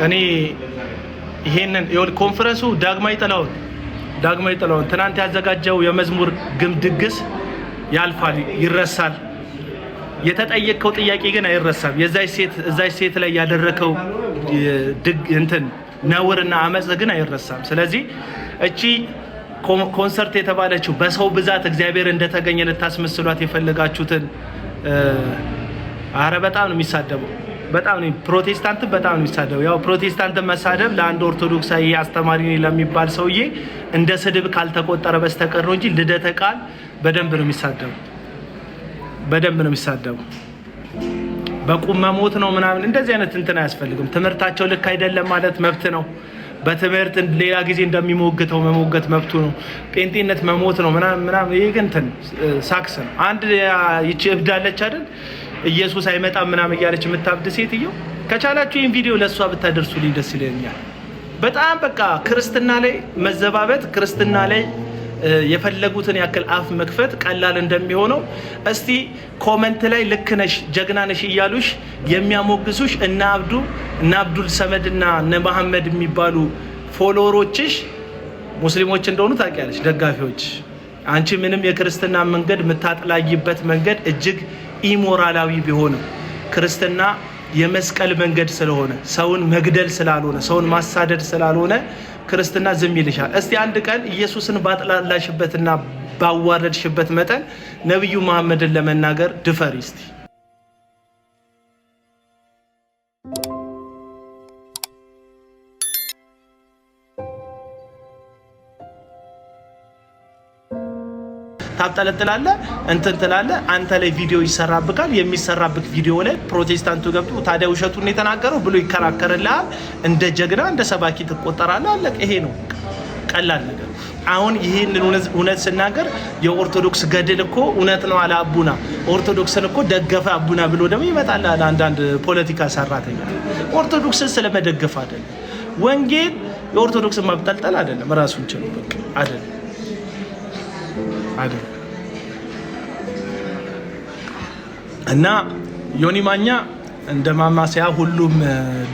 እኔ ይሄንን ኮንፈረንሱ ዳግማዊ ጥላሁን ትናንት ያዘጋጀው የመዝሙር ግም ድግስ ያልፋል፣ ይረሳል። የተጠየቀው ጥያቄ ግን አይረሳም። የዛች ሴት ላይ ያደረከው እንትን ነውርና አመጽ ግን አይረሳም። ስለዚህ እቺ ኮንሰርት የተባለችው በሰው ብዛት እግዚአብሔር እንደተገኘ ልታስመስሏት የፈለጋችሁትን አረ በጣም ነው የሚሳደበው። በጣም ነው ፕሮቴስታንት በጣም ነው የሚሳደበው። ያው ፕሮቴስታንት መሳደብ ለአንድ ኦርቶዶክሳዊ አስተማሪ ለሚባል ሰውዬ እንደ ስድብ ካልተቆጠረ በስተቀር ነው እንጂ ልደተ ቃል በደንብ ነው የሚሳደበው። በቁም መሞት ነው ምናምን እንደዚህ አይነት እንትን አያስፈልግም። ትምህርታቸው ልክ አይደለም ማለት መብት ነው። በትምህርት ሌላ ጊዜ እንደሚሞግተው መሞገት መብቱ ነው። ጴንጤነት መሞት ነው ምናምን ይሄ ግን እንትን ሳክስ ነው። አንድ ይቺ እብዳለች አይደል ኢየሱስ አይመጣም ምናምን እያለች የምታብድ ሴትዮ ከቻላችሁ ይሄን ቪዲዮ ለሷ ብታደርሱልኝ ደስ ይለኛል። በጣም በቃ ክርስትና ላይ መዘባበት ክርስትና ላይ የፈለጉትን ያክል አፍ መክፈት ቀላል እንደሚሆነው እስቲ ኮሜንት ላይ ልክ ነሽ ጀግና ነሽ እያሉሽ የሚያሞግሱሽ እና አብዱል ሰመድና እነ መሐመድ የሚባሉ ፎሎወሮችሽ ሙስሊሞች እንደሆኑ ታውቂያለሽ፣ ደጋፊዎች። አንቺ ምንም የክርስትና መንገድ የምታጥላይበት መንገድ እጅግ ኢሞራላዊ ቢሆንም ክርስትና የመስቀል መንገድ ስለሆነ ሰውን መግደል ስላልሆነ ሰውን ማሳደድ ስላልሆነ ክርስትና ዝም ይልሻል። እስቲ አንድ ቀን ኢየሱስን ባጥላላሽበትና ባዋረድሽበት መጠን ነብዩ መሐመድን ለመናገር ድፈሪ እስቲ። ታብጠለጥላለ እንትን ትላለ አንተ ላይ ቪዲዮ ይሰራብካል። የሚሰራብክ ቪዲዮ ላይ ፕሮቴስታንቱ ገብቶ ታዲያ ውሸቱን የተናገረው ብሎ ይከራከርልሃል። እንደ ጀግና እንደ ሰባኪ ትቆጠራለህ። አለቀ። ይሄ ነው ቀላል ነገር። አሁን ይሄንን እውነት ስናገር የኦርቶዶክስ ገድል እኮ እውነት ነው አለ አቡና፣ ኦርቶዶክስን እኮ ደገፈ አቡና ብሎ ደግሞ ይመጣል አንዳንድ ፖለቲካ ሰራተኛ። ኦርቶዶክስን ስለመደገፍ አይደለም፣ ወንጌል የኦርቶዶክስን ማብጠልጠል አይደለም፣ ራሱን ችሎ በቃ አይደለም። እና ዮኒ ማኛ እንደ ማማሰያ ሁሉም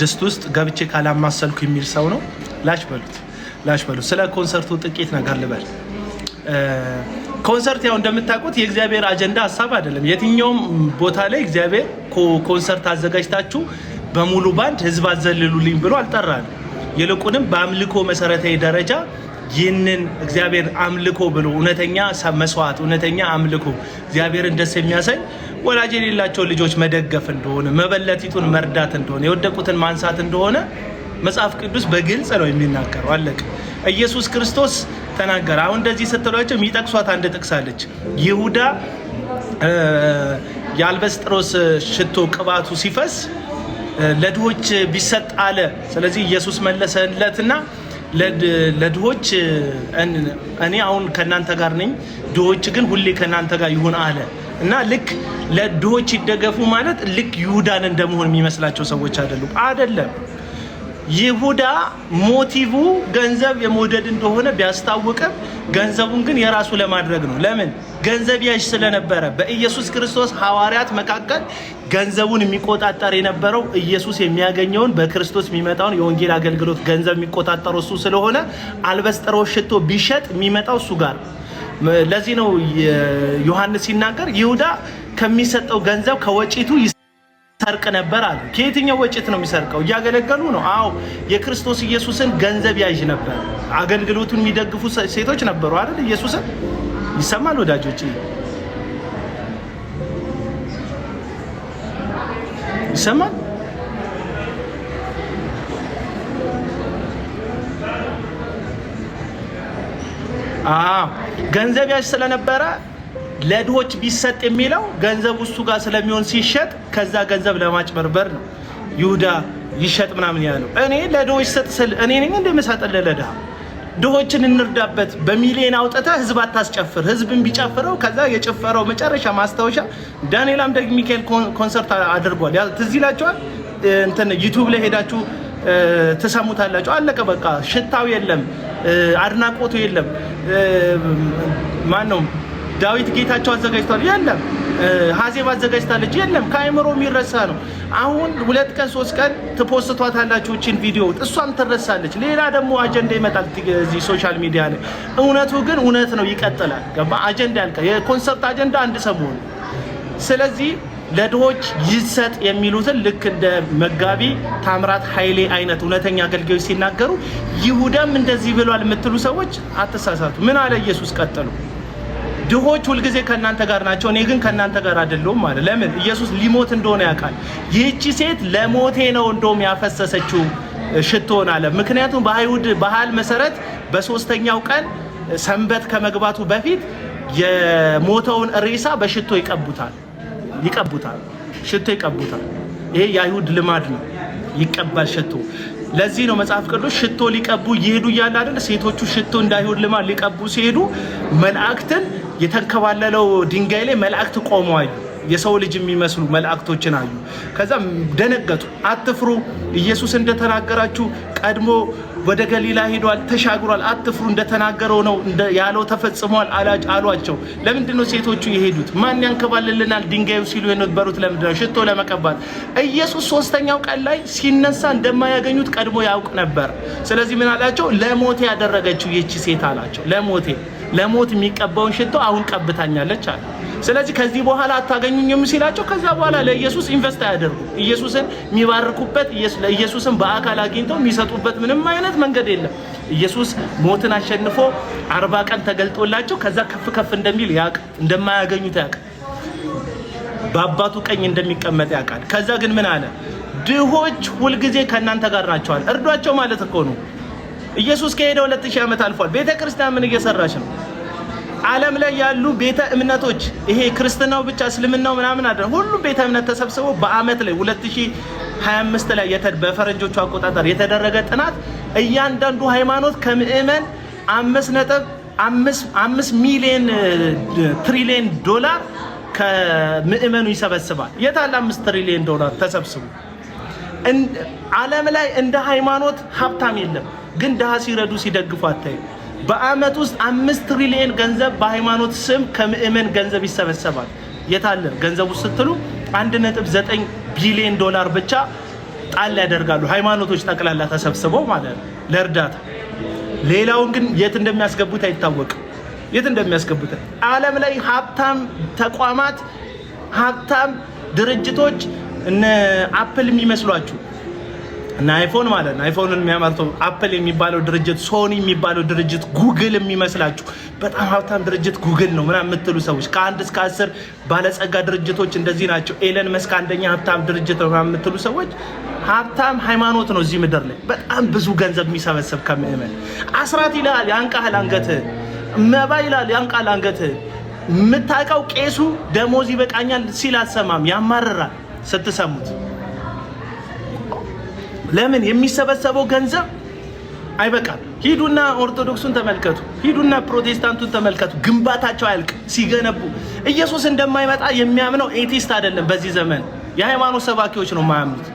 ድስት ውስጥ ገብቼ ካላማሰልኩ የሚል ሰው ነው። ላሽ በሉት። ስለ ኮንሰርቱ ጥቂት ነገር ልበል። ኮንሰርት ያው እንደምታውቁት የእግዚአብሔር አጀንዳ ሀሳብ አይደለም። የትኛውም ቦታ ላይ እግዚአብሔር ኮንሰርት አዘጋጅታችሁ በሙሉ ባንድ ህዝብ አዘልሉልኝ ብሎ አልጠራንም። ይልቁንም በአምልኮ መሰረታዊ ደረጃ ይህንን እግዚአብሔር አምልኮ ብሎ እውነተኛ መስዋዕት እውነተኛ አምልኮ እግዚአብሔርን ደስ የሚያሰኝ ወላጅ የሌላቸው ልጆች መደገፍ እንደሆነ መበለቲቱን መርዳት እንደሆነ የወደቁትን ማንሳት እንደሆነ መጽሐፍ ቅዱስ በግልጽ ነው የሚናገረው። አለቀ። ኢየሱስ ክርስቶስ ተናገረ። አሁን እንደዚህ ስትሏቸው የሚጠቅሷት አንድ ጥቅስ አለች። ይሁዳ የአልበስጥሮስ ሽቶ ቅባቱ ሲፈስ ለድሆች ቢሰጥ አለ። ስለዚህ ኢየሱስ መለሰለትና ለድሆች እኔ አሁን ከናንተ ጋር ነኝ፣ ድሆች ግን ሁሌ ከናንተ ጋር ይሁን አለ እና ልክ ለድሆች ይደገፉ ማለት ልክ ይሁዳን እንደመሆን የሚመስላቸው ሰዎች አይደለም። ይሁዳ ሞቲቭ ገንዘብ የመውደድ እንደሆነ ቢያስታውቅም ገንዘቡን ግን የራሱ ለማድረግ ነው። ለምን? ገንዘብ ያዥ ስለነበረ። በኢየሱስ ክርስቶስ ሐዋርያት መካከል ገንዘቡን የሚቆጣጠር የነበረው ኢየሱስ የሚያገኘውን በክርስቶስ የሚመጣውን የወንጌል አገልግሎት ገንዘብ የሚቆጣጠረው እሱ ስለሆነ አልበስጥሮስ ሽቶ ቢሸጥ የሚመጣው እሱ ጋር። ለዚህ ነው ዮሐንስ ሲናገር ይሁዳ ከሚሰጠው ገንዘብ ከወጪቱ ሰርቅ ነበር አለ። ከየትኛው ወጪት ነው የሚሰርቀው? እያገለገሉ ነው። አዎ የክርስቶስ ኢየሱስን ገንዘብ ያዥ ነበር። አገልግሎቱን የሚደግፉ ሴቶች ነበሩ አይደል? ኢየሱስን ይሰማል ወዳጆች፣ ይሰማል። ገንዘብ ያዥ ስለነበረ ለድሆች ቢሰጥ የሚለው ገንዘቡ እሱ ጋር ስለሚሆን ሲሸጥ ከዛ ገንዘብ ለማጭበርበር ነው ይሁዳ ይሸጥ ምናምን ያለው። እኔ ለድሆች ሰጥ ስል እኔ ነኝ እንደምሰጥልህ ለድሃ። ድሆችን እንርዳበት በሚሊዮን አውጥተህ ህዝብ አታስጨፍር። ህዝብን ቢጨፍረው ከዛ የጨፈረው መጨረሻ ማስታወሻ ዳንኤል አምደ ሚካኤል ኮንሰርት አድርጓል። ትዝ ይላችኋል። እንትን ዩቲዩብ ላይ ሄዳችሁ ተሰሙታላችሁ። አለቀ በቃ። ሽታው የለም፣ አድናቆቱ የለም። ማን ነው ዳዊት ጌታቸው አዘጋጅቷል የለም። ሀዜብ አዘጋጅታለች የለም። ከአይምሮ የሚረሳ ነው። አሁን 2 ቀን 3 ቀን ትፖስቷታላችሁ እቺን ቪዲዮ፣ እሷም ትረሳለች። ሌላ ደግሞ አጀንዳ ይመጣል እዚህ ሶሻል ሚዲያ ላይ። እውነቱ ግን እውነት ነው፣ ይቀጥላል። ገባ? አጀንዳ ያልቃ። የኮንሰርት አጀንዳ አንድ ሰሞን። ስለዚህ ለድሆች ይሰጥ የሚሉትን ልክ እንደ መጋቢ ታምራት ኃይሌ አይነት እውነተኛ አገልጋዮች ሲናገሩ ይሁዳም እንደዚህ ብሏል የምትሉ ሰዎች አትሳሳቱ። ምን አለ ኢየሱስ? ቀጥሉ ድሆች ሁልጊዜ ከእናንተ ጋር ናቸው፣ እኔ ግን ከእናንተ ጋር አይደለሁም ማለት። ለምን? ኢየሱስ ሊሞት እንደሆነ ያውቃል። ይህቺ ሴት ለሞቴ ነው እንደውም ያፈሰሰችው ሽቶን አለ። ምክንያቱም በአይሁድ ባህል መሰረት በ3ኛው ቀን ሰንበት ከመግባቱ በፊት የሞተውን ሬሳ በሽቶ ይቀቡታል። ሽቶ ይቀቡታል። ይሄ የአይሁድ ልማድ ነው፣ ይቀባል ሽቶ። ለዚህ ነው መጽሐፍ ቅዱስ ሽቶ ሊቀቡ ይሄዱ እያለ አይደል? ሴቶቹ ሽቶ እንደ አይሁድ ልማድ ሊቀቡ ሲሄዱ መላእክትን የተንከባለለው ድንጋይ ላይ መላእክት ቆመው አዩ። የሰው ልጅ የሚመስሉ መላእክቶችን አዩ። ከዛ ደነገጡ። አትፍሩ፣ ኢየሱስ እንደተናገራችሁ ቀድሞ ወደ ገሊላ ሄዷል፣ ተሻግሯል፣ አትፍሩ፣ እንደተናገረው ነው ያለው ተፈጽሟል አሏቸው። ለምንድን ነው ሴቶቹ የሄዱት? ማን ያንከባልልናል ድንጋዩ ሲሉ የነበሩት ለምንድን ነው? ሽቶ ለመቀባት። ኢየሱስ 3ኛው ቀን ላይ ሲነሳ እንደማያገኙት ቀድሞ ያውቅ ነበር። ስለዚህ ምን አላቸው? ለሞቴ ያደረገችው ይህቺ ሴት አላቸው። ለሞት የሚቀባውን ሽቶ አሁን ቀብታኛለች አለ። ስለዚህ ከዚህ በኋላ አታገኙኝም ሲላቸው ከዛ በኋላ ለኢየሱስ ኢንቨስት አያደርጉ። ኢየሱስን የሚባርኩበት ኢየሱስን በአካል አግኝተው የሚሰጡበት ምንም አይነት መንገድ የለም። ኢየሱስ ሞትን አሸንፎ 40 ቀን ተገልጦላቸው ከዛ ከፍ እንደሚል ያውቅ፣ እንደማያገኙት ያውቅ፣ በአባቱ ቀኝ እንደሚቀመጥ ያውቃል። ከዛ ግን ምን አለ? ድሆች ሁልጊዜ ከእናንተ ጋር ናቸዋል። እርዷቸው ማለት እኮ ነው። ኢየሱስ ከሄደ 2000 ዓመት አልፏል። ቤተክርስቲያን ምን እየሰራች ነው? ዓለም ላይ ያሉ ቤተ እምነቶች ይሄ ክርስትናው ብቻ እስልምናው ምናምን አይደለም። ሁሉም ቤተ እምነት ተሰብስበው በአመት ላይ 2025 ላይ በፈረንጆቹ አቆጣጠር የተደረገ ጥናት እያንዳንዱ ሃይማኖት ከምዕመን 5.5 ሚሊዮን ትሪሊየን ዶላር ከምዕመኑ ይሰበስባል። የታለ 5 ትሪሊዮን ዶላር ተሰብስቡ? ዓለም ላይ እንደ ሃይማኖት ሀብታም የለም፣ ግን ድሃ ሲረዱ ሲደግፉ አታይ። በአመት ውስጥ 5 ትሪሊዮን ገንዘብ በሃይማኖት ስም ከምዕመን ገንዘብ ይሰበሰባል። የታለ ገንዘቡ ስትሉ 1.9 ቢሊዮን ዶላር ብቻ ጣል ያደርጋሉ ሃይማኖቶች ጠቅላላ ተሰብስበው ማለት ነው ለእርዳታ። ሌላውን ግን የት እንደሚያስገቡት አይታወቅም። የት እንደሚያስገቡት ዓለም ላይ ሀብታም ተቋማት፣ ሀብታም ድርጅቶች እነ አፕል የሚመስሏችሁ እና አይፎን ማለት ነው። አይፎንን የሚያመርተው አፕል የሚባለው ድርጅት፣ ሶኒ የሚባለው ድርጅት፣ ጉግል የሚመስላችሁ በጣም ሀብታም ድርጅት ጉግል ነው ምናምን የምትሉ ሰዎች ከ1 እስከ 10 ባለጸጋ ድርጅቶች እንደዚህ ናቸው። ኤለን መስክ አንደኛ ሀብታም ድርጅት ነው ምናምን የምትሉ ሰዎች ሀብታም ሃይማኖት ነው እዚህ ምድር ላይ በጣም ብዙ ገንዘብ የሚሰበስብ ከምዕመን። አስራት ይላል ያንቃል አንገትህ፣ መባ ይላል ያንቃል አንገትህ። የምታውቀው ቄሱ ደሞዝ ይበቃኛል ሲል አትሰማም፣ ያማርራል ስትሰሙት። ለምን? የሚሰበሰበው ገንዘብ አይበቃም። ሂዱና ኦርቶዶክሱን ተመልከቱ፣ ሂዱና ፕሮቴስታንቱን ተመልከቱ። ግንባታቸው አያልቅ ሲገነቡ። ኢየሱስ እንደማይመጣ የሚያምነው ኤቲስት አይደለም። በዚህ ዘመን የሃይማኖት ሰባኪዎች ነው የማያምኑት።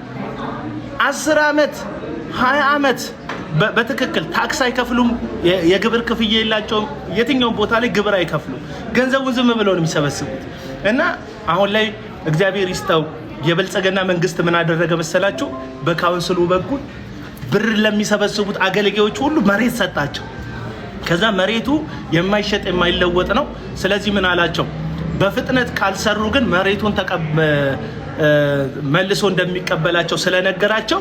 10 ዓመት 20 ዓመት በትክክል ታክስ አይከፍሉም። የግብር ክፍያ የላቸውም። የትኛውም ቦታ ላይ ግብር አይከፍሉም። ገንዘቡን ዝም ብለው ነው የሚሰበስቡት። እና አሁን ላይ እግዚአብሔር ይስጠው የብልጽግና መንግስት ምን አደረገ መሰላችሁ? በካውንስሉ በኩል ብር ለሚሰበስቡት አገልጋዮች ሁሉ መሬት ሰጣቸው። ከዛ መሬቱ የማይሸጥ የማይለወጥ ነው። ስለዚህ ምን አላቸው? በፍጥነት ካልሰሩ ግን መሬቱን መልሶ እንደሚቀበላቸው ስለነገራቸው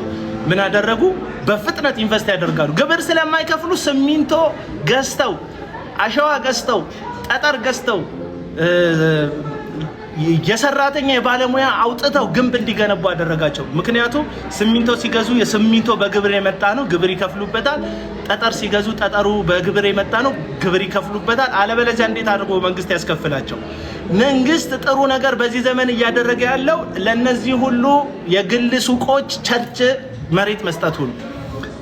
ምን አደረጉ? በፍጥነት ኢንቨስት ያደርጋሉ። ግብር ስለማይከፍሉ ሲሚንቶ ገዝተው፣ አሸዋ ገዝተው፣ ጠጠር ገዝተው የሰራተኛ የባለሙያ አውጥተው ግንብ እንዲገነቡ አደረጋቸው። ምክንያቱም ሲሚንቶ ሲገዙ የሲሚንቶ በግብር የመጣ ነው፣ ግብር ይከፍሉበታል። ጠጠር ሲገዙ ጠጠሩ በግብር የመጣ ነው፣ ግብር ይከፍሉበታል። አለበለዚያ እንዴት አድርጎ መንግስት ያስከፍላቸው? መንግስት ጥሩ ነገር በዚህ ዘመን እያደረገ ያለው ለነዚህ ሁሉ የግል ሱቆች ቸርች መሬት መስጠቱ ነው።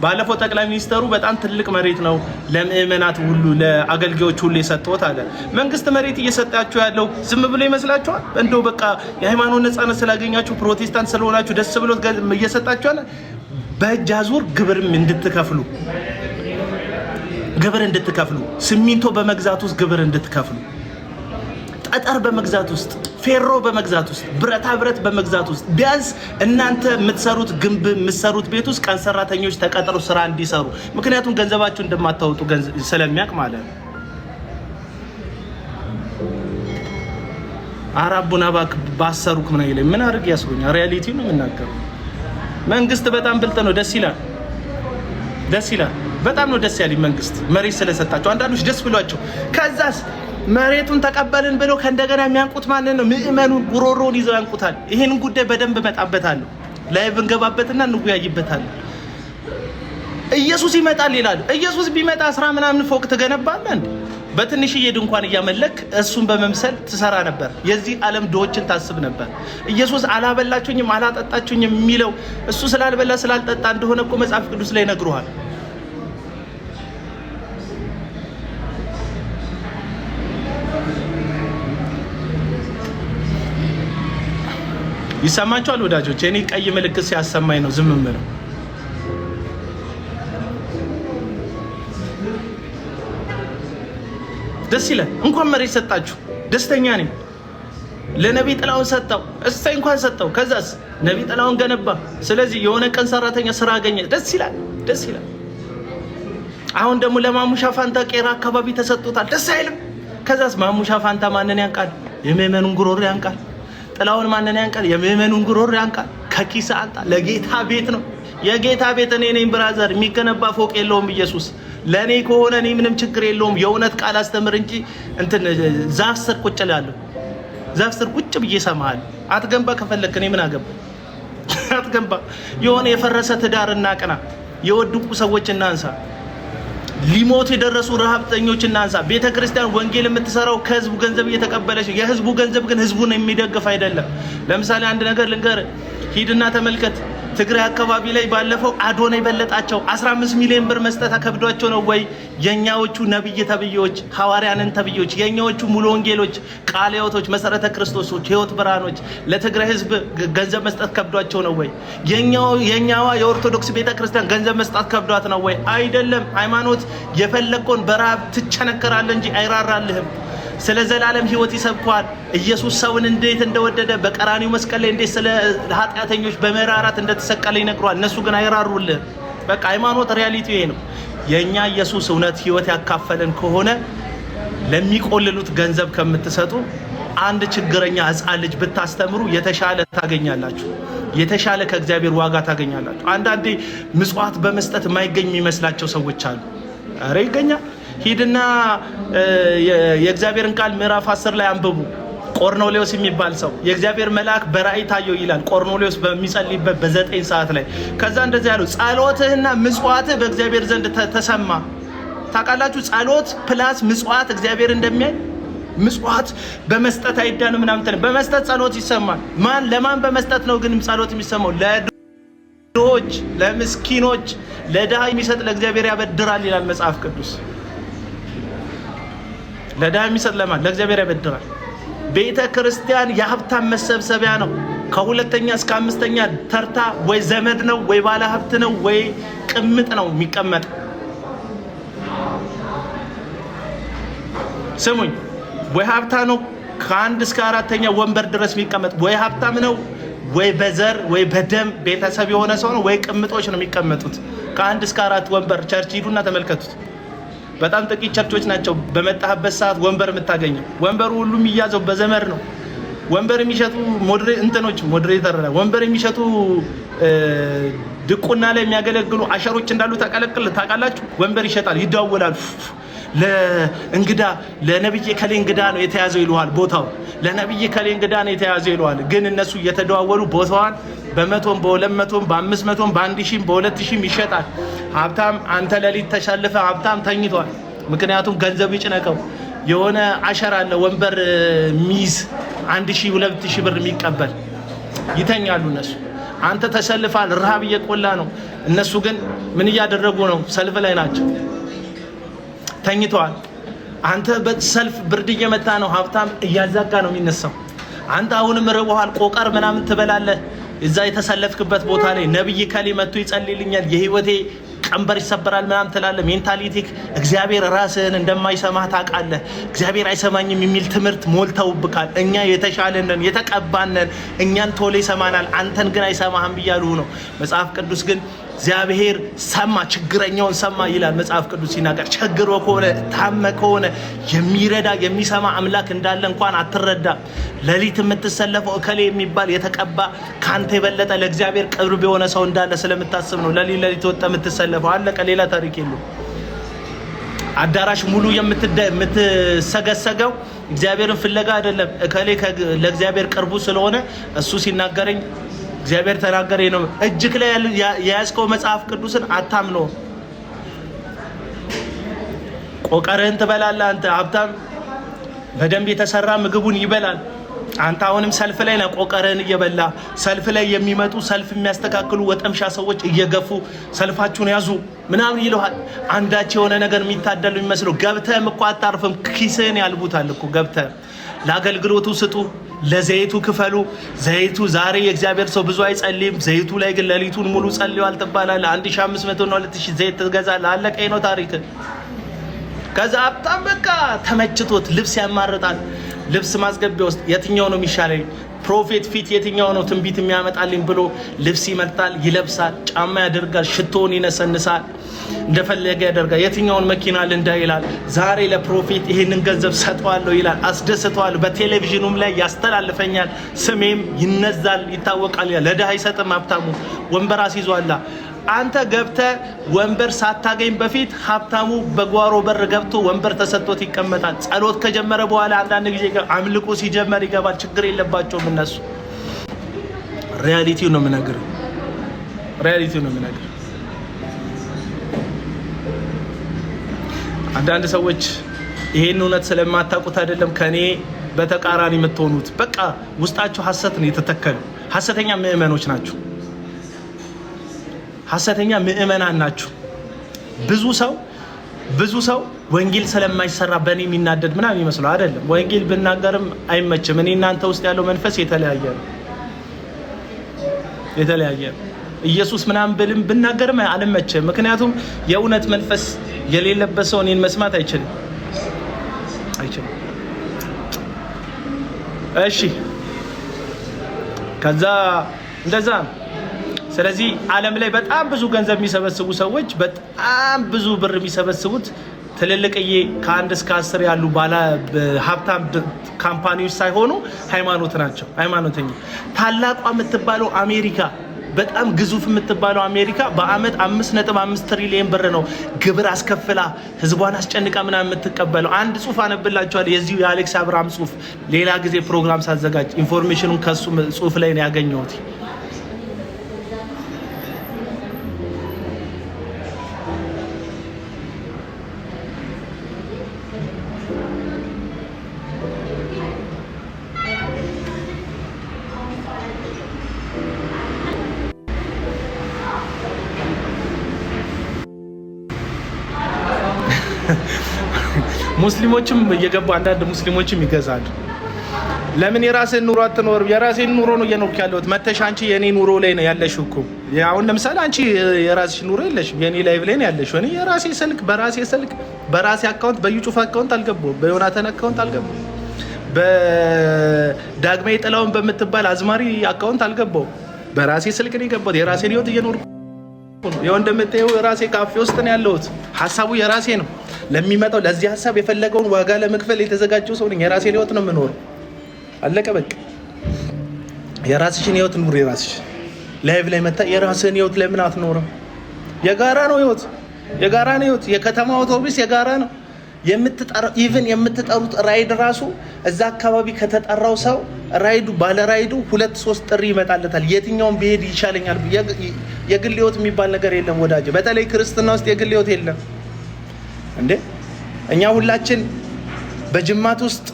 ባለፈው ጠቅላይ ሚኒስተሩ በጣም ትልቅ መሬት ነው ለምእመናት ሁሉ ለአገልጋዮች ሁሉ የሰጠውት አለ። መንግስት መሬት እየሰጣችሁ ያለው ዝም ብሎ ይመስላችኋል? እንደው በቃ የሃይማኖት ነፃነት ስላገኛችሁ ፕሮቴስታንት ስለሆናችሁ ደስ ብሎት እየሰጣችሁ አለ። በእጅ አዙር ግብርም እንድትከፍሉ ሲሚንቶ በመግዛት ውስጥ ግብር እንድትከፍሉ ጠጠር በመግዛት ውስጥ፣ ፌሮ በመግዛት ውስጥ፣ ብረታ ብረት በመግዛት ውስጥ ቢያንስ እናንተ የምትሰሩት ግንብ የምትሰሩት ቤት ውስጥ ቀን ሰራተኞች ተቀጥሮ ስራ እንዲሰሩ፣ ምክንያቱም ገንዘባችሁ እንደማታወጡ ስለሚያውቅ ማለት ነው። አራቡና ባሰሩክ ምን አይለኝ ምን አድርግ ያስሩኛል። ሪያሊቲው ነው የምናገረው። መንግስት በጣም ብልጥ ነው። ደስ ይላል፣ ደስ ይላል። በጣም ነው ደስ ያለኝ መንግስት መሬት ስለሰጣቸው። አንዳንዶች ደስ ብሏቸው ከዛስ መሬቱን ተቀበልን ብለው ከእንደገና የሚያንቁት ማንን ነው? ምእመኑን ጉሮሮን ይዘው ያንቁታል። ይሄንን ጉዳይ በደንብ እመጣበታለሁ። ላይቭ እንገባበትና እንወያይበታለን። ኢየሱስ ይመጣል ይላሉ። ኢየሱስ ቢመጣ 10 ምናምን ፎቅ ትገነባለህ እንዴ? በትንሽዬ ድንኳን እያመለክ እሱን በመምሰል ትሰራ ነበር። የዚህ ዓለም ድሆችን ታስብ ነበር። ኢየሱስ አላበላችሁኝም አላጠጣችሁኝም የሚለው እሱ ስላልበላ ስላልጠጣ እንደሆነ እኮ መጽሐፍ ቅዱስ ላይ ነግሮሃል። ይሰማችኋል ወዳጆች? እኔ ቀይ ምልክት ሲያሰማኝ ነው ዝም የምለው። ደስ ይላል። እንኳን መሬት ሰጣችሁ፣ ደስተኛ ነኝ። ለነቢይ ጥላውን ሰጠው፣ እሰይ እንኳን ሰጠው። ከዛስ ነቢይ ጥላውን ገነባ። ስለዚህ የሆነ ቀን ሰራተኛ ስራ አገኘ። ደስ ይላል፣ ደስ ይላል። አሁን ደግሞ ለማሙሻ ፋንታ ቄራ አካባቢ ተሰጥቶታል። ደስ አይልም? ከዛስ ማሙሻ ፋንታ ማንን ያንቃል? የምእመኑን ጉሮሮ ያንቃል። ጥላውን ማንን ያንቃል? የምእመኑን ጉሮሮ ያንቃል። ከኪስ አንጣ። ለጌታ ቤት ነው። የጌታ ቤት እኔ ነኝ ብራዘር። የሚገነባ ፎቅ የለውም ኢየሱስ። ለኔ ከሆነ እኔ ምንም ችግር የለውም። የእውነት ቃል አስተምር እንጂ እንትን ዛፍ ስር ቁጭ እላለሁ። ዛፍ ስር ቁጭ ብዬ እሰማሃለሁ። አትገንባ ከፈለክ እኔ ምን አገባ? አትገንባ። የሆነ የፈረሰ ትዳር እናቅና። የወድቁ ሰዎች እናንሳ። ሊሞት የደረሱ ረሃብተኞች እናንሳ። ቤተክርስቲያን ወንጌል የምትሰራው ከህዝቡ ገንዘብ እየተቀበለች፣ የህዝቡ ገንዘብ ግን ህዝቡን የሚደግፍ አይደለም። ለምሳሌ አንድ ነገር ልንገር፣ ሂድና ተመልከት። ትግራይ አካባቢ ላይ ባለፈው አዶናይ በለጣቸው 15 ሚሊዮን ብር መስጠት ከብዷቸው ነው ወይ? የኛዎቹ ነብይ ተብዮች፣ ሐዋርያንን ተብዮች፣ የኛዎቹ ሙሉ ወንጌሎች፣ ቃለ ሕይወቶች፣ መሰረተ ክርስቶሶች፣ ህይወት ብርሃኖች ለትግራይ ህዝብ ገንዘብ መስጠት ከብዷቸው ነው ወይ? የኛዋ የኦርቶዶክስ ቤተክርስቲያን ገንዘብ መስጠት ከብዷት ነው ወይ? አይደለም። ሃይማኖት የፈለከውን በረሃብ ትቸነከራለህ እንጂ አይራራልህም። ስለ ዘላለም ህይወት ይሰብኳል። ኢየሱስ ሰውን እንዴት እንደወደደ በቀራኒው መስቀል ላይ እንዴት ስለ ኃጢአተኞች በመራራት እንደተሰቀለ ይነግሯል። እነሱ ግን አይራሩልህ። በቃ ሃይማኖት ሪያሊቲ ይሄ ነው። የኛ ኢየሱስ እውነት ህይወት ያካፈለን ከሆነ ለሚቆልሉት ገንዘብ ከምትሰጡ አንድ ችግረኛ ህፃን ልጅ ብታስተምሩ የተሻለ ታገኛላችሁ። የተሻለ ከእግዚአብሔር ዋጋ ታገኛላችሁ። አንዳንዴ ምጽዋት በመስጠት የማይገኝ የሚመስላቸው ሰዎች አሉ። አረ ይገኛል። ሂድና የእግዚአብሔርን ቃል ምዕራፍ 10 ላይ አንብቡ። ቆርኔሌዎስ የሚባል ሰው የእግዚአብሔር መልአክ በራእይ ታየው ይላል። ቆርኔሌዎስ በሚጸልይበት በ9 ሰዓት ላይ ከዛ እንደዚህ ያለው ጸሎትህና ምጽዋትህ በእግዚአብሔር ዘንድ ተሰማ። ታውቃላችሁ? ጸሎት ፕላስ ምጽዋት እግዚአብሔር እንደሚያይ። ምጽዋት በመስጠት አይዳንም ምናምን፣ በመስጠት ጸሎት ይሰማል። ለማን በመስጠት ነው ግን ጸሎት የሚሰማው? ለድሆች፣ ለምስኪኖች፣ ለድሃ የሚሰጥ ለእግዚአብሔር ያበድራል ይላል መጽሐፍ ቅዱስ። ለድሃ የሚሰጥ ለማን? ለእግዚአብሔር ያበድራል። ቤተ ክርስቲያን የሀብታም መሰብሰቢያ ነው። ከሁለተኛ እስከ 5ኛ ተርታ ወይ ዘመድ ነው ወይ ባለ ሀብት ነው ወይ ቅምጥ ነው የሚቀመጥ። ስሙኝ፣ ወይ ሀብታ ነው ከ1 እስከ 4ኛ ወንበር ድረስ የሚቀመጥ፣ ወይ ሀብታም ነው ወይ በዘር ወይ በደም ቤተሰብ የሆነ ሰው ነው፣ ወይ ቅምጦች ነው የሚቀመጡት። ከ1 እስከ 4 ወንበር ቸርች ሂዱና ተመልከቱት። በጣም ጥቂት ቸርቾች ናቸው በመጣህበት ሰዓት ወንበር የምታገኘው። ወንበሩ ሁሉ የሚያዘው በዘመር ነው። ወንበር የሚሸጡ ሞዴሬተር፣ ወንበር የሚሸጡ ድቁና ላይ የሚያገለግሉ አሸሮች እንዳሉ ታውቃላችሁ? ወንበር ይሸጣል፣ ይደዋወላሉ። ለእንግዳ ለነብይ ከሌ እንግዳ ነው የተያዘው ይሉሃል። ቦታው ለነብይ ከሌ እንግዳ ነው የተያዘው ይሉሃል። ግን እነሱ እየተደዋወሉ ቦታዋን በ100ም በ200ም በ500ም በ1000ም በ2000ም ይሸጣል። ሀብታም አንተ ለሊት ተሸልፈ ሀብታም ተኝቷል። ምክንያቱም ገንዘብ ይጭነቀው። የሆነ አሸር አለ ወንበር ሚዝ 1000 2000 ብር የሚቀበል ይተኛሉ እነሱ። አንተ ተሰልፋል፣ ረሃብ እየቆላ ነው። እነሱ ግን ምን እያደረጉ ነው? ሰልፍ ላይ ናቸው፣ ተኝተዋል። አንተ በሰልፍ ብርድ እየመታ ነው፣ ሀብታም እያዛጋ ነው የሚነሳው። አንተ አሁንም ርቦሃል፣ ቆቀር ምናምን ትበላለህ። እዛ የተሰለፍክበት ቦታ ላይ ነብይ ከሌ መጥቶ ይጸልይልኛል፣ የህይወቴ ቀንበር ይሰበራል ምናምን ትላለህ። ሜንታሊቲክ እግዚአብሔር ራስህን እንደማይሰማህ ታውቃለህ። እግዚአብሔር አይሰማኝም የሚል ትምህርት ሞልተውብካል። እኛ የተሻለንን የተቀባነን እኛን ቶሎ ይሰማናል፣ አንተን ግን አይሰማህም እያሉ ነው። መጽሐፍ ቅዱስ ግን እግዚአብሔር ሰማ፣ ችግረኛውን ሰማ ይላል መጽሐፍ ቅዱስ ሲናገር። ችግሮ ከሆነ ታመ ከሆነ የሚረዳ የሚሰማ አምላክ እንዳለ እንኳን አትረዳ። ሌሊት የምትሰለፈው እከሌ የሚባል የተቀባ ካንተ የበለጠ ለእግዚአብሔር ቅርብ የሆነ ሰው እንዳለ ስለምታስብ ነው ሌሊት ወጣ የምትሰለፈው። አለቀ። ሌላ ታሪክ የለውም። አዳራሽ ሙሉ የምትሰገሰገው እግዚአብሔርን ፍለጋ አይደለም። እከሌ ለእግዚአብሔር ቅርቡ ስለሆነ እሱ ሲናገረኝ እግዚአብሔር ተናገረኝ ነው። እጅክ ላይ የያዝከው መጽሐፍ ቅዱስን አታምነው። ቆቀርህን ትበላለህ። አንተ ሀብታም በደንብ የተሰራ ምግቡን ይበላል። አንተ አሁንም ሰልፍ ላይ ነህ። ቆቀርህን እየበላ ሰልፍ ላይ የሚመጡ ሰልፍ የሚያስተካክሉ ወጠምሻ ሰዎች እየገፉ ሰልፋችሁን ያዙ ምናምን ይለዋል። አንዳች የሆነ ነገር የሚታደሉ የሚመስለው ገብተህም እኮ አታርፍም። ኪስህን ያልቡታል እኮ ገብተህ ለአገልግሎቱ ስጡ፣ ለዘይቱ ክፈሉ። ዘይቱ ዛሬ የእግዚአብሔር ሰው ብዙ አይጸልይም። ዘይቱ ላይ ግን ሌሊቱን ሙሉ ጸልዩዋል ትባላለህ። 1500 እና 2000 ዘይት ትገዛለህ። አለቀ ነው ታሪክ። ከዛ ሀብታም በቃ ተመችቶት ልብስ ያማርጣል። ልብስ ማስገቢያ ውስጥ የትኛው ነው የሚሻለኝ፣ ፕሮፌት ፊት የትኛው ነው ትንቢት የሚያመጣልኝ ብሎ ልብስ ይመርጣል፣ ይለብሳል፣ ጫማ ያደርጋል፣ ሽቶውን ይነሰንሳል፣ እንደፈለገ ያደርጋል። የትኛውን መኪና ልንዳ ይላል። ዛሬ ለፕሮፌት ይሄንን ገንዘብ ሰጠዋለሁ ይላል፣ አስደስተዋል። በቴሌቪዥኑም ላይ ያስተላልፈኛል፣ ስሜም ይነዛል፣ ይታወቃል። ለድሃ አይሰጥም ሀብታሙ። ወንበር አስይዟላ። አንተ ገብተህ ወንበር ሳታገኝ በፊት ሀብታሙ በጓሮ በር ገብቶ ወንበር ተሰጥቶት ይቀመጣል። ጸሎት ከጀመረ በኋላ አንዳንድ ጊዜ አምልኮ ሲጀመር ይገባል። ችግር የለባቸውም እነሱ። ሪያሊቲው ነው የምነግርህ፣ ሪያሊቲው ነው የምነግርህ። አንዳንድ ሰዎች ይሄን እውነት ስለማታውቁት አይደለም ከኔ በተቃራኒ የምትሆኑት። በቃ ውስጣቸው ሐሰት ነው የተተከሉ። ሐሰተኛ ምእመኖች ናቸው። ሐሰተኛ ምእመናን ናቸው። ብዙ ሰው ወንጌል ስለማይሰራ በእኔ የሚናደድ ምናምን ይመስለው አይደለም። ወንጌል ብናገርም አይመችም። እኔ እናንተ ውስጥ ያለው መንፈስ የተለያየ ነው። ኢየሱስ ምናምን ብልም ብናገርም አልመችም። ምክንያቱም የእውነት መንፈስ የሌለበት ሰው እኔን መስማት አይችልም። እሺ ከዛ እንደዛ። ስለዚህ ዓለም ላይ በጣም ብዙ ገንዘብ የሚሰበስቡ ሰዎች በጣም ብዙ ብር የሚሰበስቡት ትልልቅዬ ከ1 እስከ 10 ያሉ ባለ ሀብታም ካምፓኒዎች ሳይሆኑ ሃይማኖት ናቸው። ሃይማኖተኛ ታላቋ የምትባለው አሜሪካ በጣም ግዙፍ የምትባለው አሜሪካ በአመት 5.5 ትሪሊየን ብር ነው ግብር አስከፍላ ህዝቧን አስጨንቃ ምናምን የምትቀበለው። አንድ ጽሁፍ አነብላችኋል፣ የዚሁ የአሌክስ አብርሃም ጽሁፍ። ሌላ ጊዜ ፕሮግራም ሳዘጋጅ ኢንፎርሜሽኑን ከሱ ጽሁፍ ላይ ነው ያገኘሁት። ሙስሊሞችም እየገቡ አንዳንድ ሙስሊሞችም ይገዛሉ። ለምን የራስህን ኑሮ አትኖርም? የራስህን ኑሮ ነው እየኖርክ ያለሁት። መተሽ አንቺ የኔ ኑሮ ላይ ነው ያለሽው እኮ። አሁን ለምሳሌ አንቺ የራስሽ ኑሮ የለሽም፣ የኔ ላይቭ ላይ ነው ያለሽው። እኔ የራሴ ስልክ በራሴ አካውንት በዩጩፍ አካውንት አልገባሁም፣ በዮናታን አካውንት አልገባሁም፣ በዳግማዊ ጥላውን በምትባል አዝማሪ አካውንት አልገባሁም። በራሴ ስልክ ነው የገባሁት። የራሴን ህይወት እየኖርኩ ነው። ይኸው እንደምታየው ራሴ ካፌ ውስጥ ነው ያለሁት። ሀሳቡ የራሴ ነው። ለሚመጣው ለዚህ ሀሳብ የፈለገውን ዋጋ ለመክፈል የተዘጋጀው ሰው ነኝ። የራሴን ህይወት ነው የምኖረው። አለቀ በቃ። የራስሽን ህይወት ኑሪ። የራስሽ ላይቭ ላይ መጣ የራስህን ህይወት ለምን አትኖርም? የጋራ ነው ህይወት፣ የጋራ ነው ህይወት። የከተማ አውቶቡስ የጋራ ነው። የምትጠሩት ራይድ ራሱ እዛ አካባቢ ከተጠራው ሰው ራይዱ ባለ ራይዱ 2-3 ጥሪ ይመጣለታል። የትኛውን ብሄድ ይሻለኛል? የግል ህይወት የሚባል ነገር የለም ወዳጅ። በተለይ ክርስትና ውስጥ የግል ህይወት የለም እንዴ። እኛ ሁላችን በጅማት ውስጥ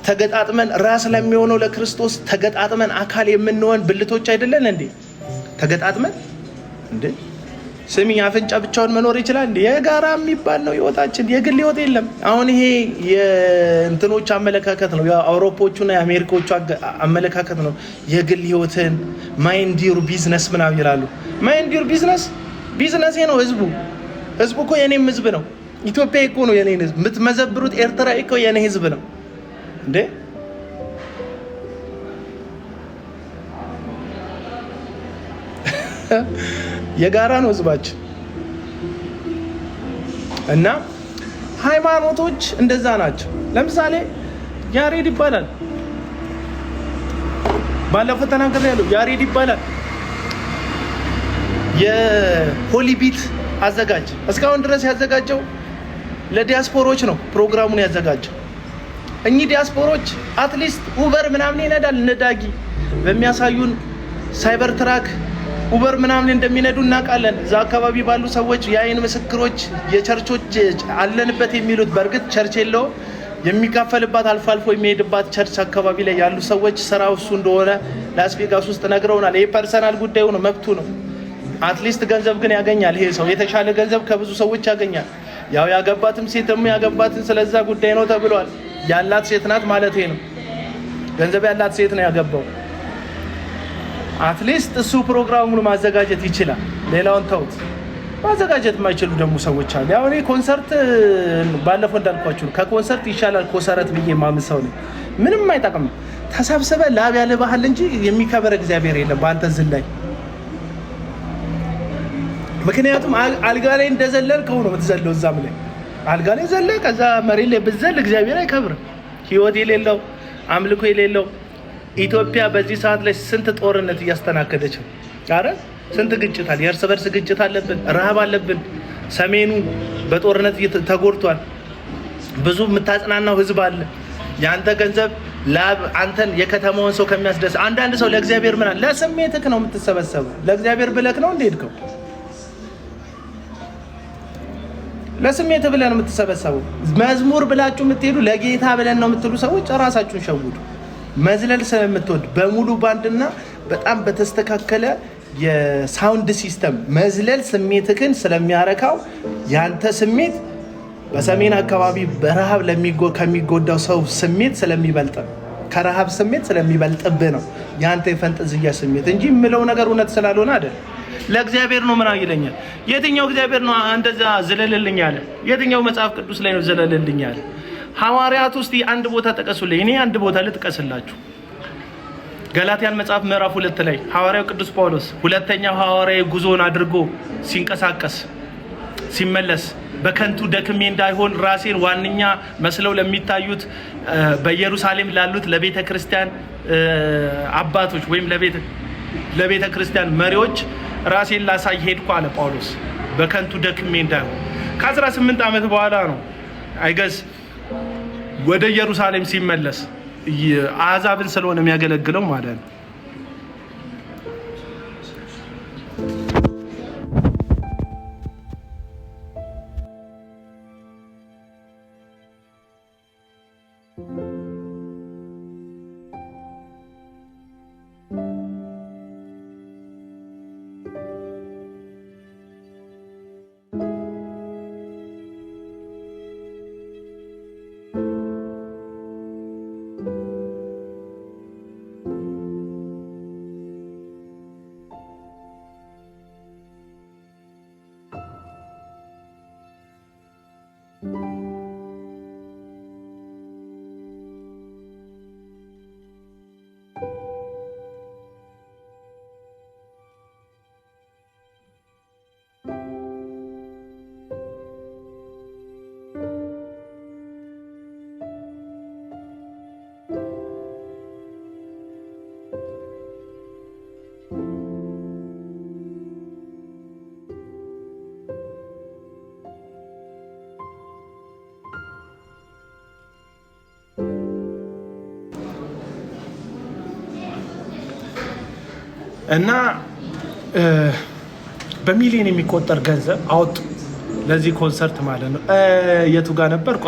ተገጣጥመን ራስ ለሚሆነው ለክርስቶስ ተገጣጥመን አካል የምንሆን ብልቶች አይደለን እንዴ? ተገጣጥመን እንዴ። ስሚ፣ አፍንጫ ብቻውን መኖር ይችላል እንዴ? የጋራ የሚባል ነው ህይወታችን። የግል ህይወት የለም። አሁን ይሄ የእንትኖች አመለካከት ነው፣ የአውሮፖቹና የአሜሪካዎቹ አመለካከት ነው። የግል ህይወትን ማይንድ ዩር ቢዝነስ ምናምን ይላሉ። ማይንድ ዩር ቢዝነስ ቢዝነሴ ነው ህዝቡ እኮ የኔም ህዝብ ነው። ኢትዮጵያ እኮ ነው የኔ ህዝብ። የምትመዘብሩት ኤርትራ እኮ የኔ ህዝብ ነው እንዴ። የጋራ ነው ህዝባችን። እና ሃይማኖቶች እንደዛ ናቸው። ለምሳሌ ያሬድ ይባላል፣ ባለፈው ተናገር ያለው ያሬድ ይባላል። የሆሊ ቢት አዘጋጅ እስካሁን ድረስ ያዘጋጀው ለዲያስፖሮች ነው ፕሮግራሙን ያዘጋጀው። እኚህ ዲያስፖሮች አትሊስት ኡበር ምናምን ይነዳል። ነዳጊ በሚያሳዩን ሳይበር ትራክ ኡበር ምናምን እንደሚነዱ እናውቃለን። እዛ አካባቢ ባሉ ሰዎች የአይን ምስክሮች የቸርቾች አለንበት የሚሉት በእርግጥ ቸርች የለው የሚካፈልባት አልፎ አልፎ የሚሄድባት ቸርች አካባቢ ላይ ያሉ ሰዎች ስራው እሱ እንደሆነ ላስ ቬጋስ ውስጥ ነግረውናል። ይሄ ፐርሰናል ጉዳዩ ነው፣ መብቱ ነው። አትሊስት ገንዘብ ግን ያገኛል። ይሄ ሰው የተሻለ ገንዘብ ከብዙ ሰዎች ያገኛል። ያው ያገባትም ሴትም ያገባትን ስለዛ ጉዳይ ነው ተብሏል። ያላት ሴት ናት ማለት ነው። ገንዘብ ያላት ሴት ነው ያገባው። አትሊስት እሱ ፕሮግራሙን ማዘጋጀት ይችላል። ሌላውን ተውት። ማዘጋጀት የማይችሉ ደግሞ ሰዎች አሉ። ያው እኔ ኮንሰርት ባለፈው እንዳልኳችሁ ከኮንሰርት ይሻላል ኮሰረት ብዬ ማምሰው ነው። ምንም አይጠቅም። ተሰብስበ ላብ ያለ ባህል እንጂ የሚከበር እግዚአብሔር የለም በአንተ ዝላይ። ምክንያቱም አልጋ ላይ እንደዘለልከው ነው የምትዘለው። እዛም ላይ አልጋ ላይ ዘለህ ከዛ መሬት ላይ ብትዘል እግዚአብሔር አይከብርም። ህይወት የሌለው አምልኮ የሌለው ኢትዮጵያ በዚህ ሰዓት ላይ ስንት ጦርነት እያስተናገደች ነው። አረ ስንት ግጭት አለ። የእርስ በርስ ግጭት አለብን፣ ረሃብ አለብን። ሰሜኑ በጦርነት ተጎድቷል። ብዙ የምታጽናናው ህዝብ አለ። የአንተ ገንዘብ ላብ አንተን የከተማውን ሰው ከሚያስደስ አንዳንድ ሰው ለእግዚአብሔር ምን አለ ለስሜትክ ነው የምትሰበሰበው። ለእግዚአብሔር ብለክ ነው እንደሄድከው ለስሜት ብለን ነው የምትሰበሰበው። መዝሙር ብላችሁ የምትሄዱ ለጌታ ብለን ነው የምትሉ ሰዎች ራሳችሁን ሸውዱ። መዝለል ስለምትወድ በሙሉ ባንድና በጣም በተስተካከለ የሳውንድ ሲስተም መዝለል ስሜትክን ስለሚያረካው ያንተ ስሜት በሰሜን አካባቢ በረሃብ ከሚጎዳው ሰው ስሜት ስለሚበልጥ ከረሃብ ስሜት ስለሚበልጥብህ ነው ያንተ የፈንጠዝያ ስሜት እንጂ የምለው ነገር እውነት ስላልሆነ አይደል። ለእግዚአብሔር ነው ምን ይለኛል? የትኛው እግዚአብሔር ነው እንደዛ ዘለልልኝ አለ? የትኛው መጽሐፍ ቅዱስ ላይ ነው ዘለልልኝ አለ? ሐዋርያት ውስጥ አንድ ቦታ ጠቀሱልኝ። እኔ አንድ ቦታ ልጥቀስላችሁ። ገላትያን መጽሐፍ ምዕራፍ 2 ላይ ሐዋርያው ቅዱስ ጳውሎስ ሁለተኛው ሐዋርያዊ ጉዞን አድርጎ ሲንቀሳቀስ ሲመለስ በከንቱ ደክሜ እንዳይሆን ራሴን ዋንኛ መስለው ለሚታዩት በኢየሩሳሌም ላሉት ለቤተ ክርስቲያን አባቶች ወይም ለቤተ ክርስቲያን መሪዎች ራሴን ላሳይ ሄድኩ አለ ጳውሎስ። በከንቱ ደክሜ እንዳይሆን ከ18 ዓመት በኋላ ነው አይገስ ወደ ኢየሩሳሌም ሲመለስ አሕዛብን ስለሆነ የሚያገለግለው ማለት ነው። እና በሚሊዮን የሚቆጠር ገንዘብ አወጡ ለዚህ ኮንሰርት ማለት ነው። የቱ ጋር ነበርኩ?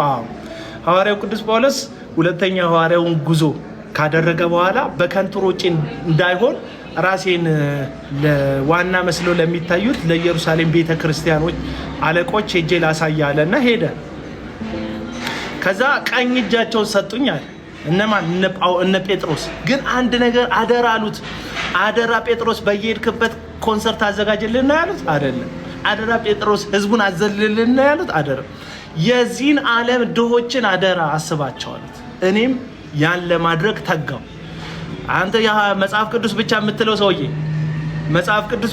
ሐዋርያው ቅዱስ ጳውሎስ ሁለተኛ ሐዋርያውን ጉዞ ካደረገ በኋላ በከንቱ ሮጬ እንዳይሆን ራሴን ለዋና መስሎ ለሚታዩት ለኢየሩሳሌም ቤተክርስቲያኖች አለቆች ሄጄ ላሳያለ እና ሄደ። ከዛ ቀኝ እጃቸውን ሰጡኛል። እነማን? እነ ጴጥሮስ። ግን አንድ ነገር አደራ አሉት። አደራ ጴጥሮስ በየሄድክበት ኮንሰርት አዘጋጅልን ነው ያሉት። አይደለም አደራ ጴጥሮስ ህዝቡን አዘልልና ያሉት አደራ የዚህን ዓለም ድሆችን አደራ አስባቸዋሉት። እኔም ያን ለማድረግ ተጋው። አንተ ያ መጽሐፍ ቅዱስ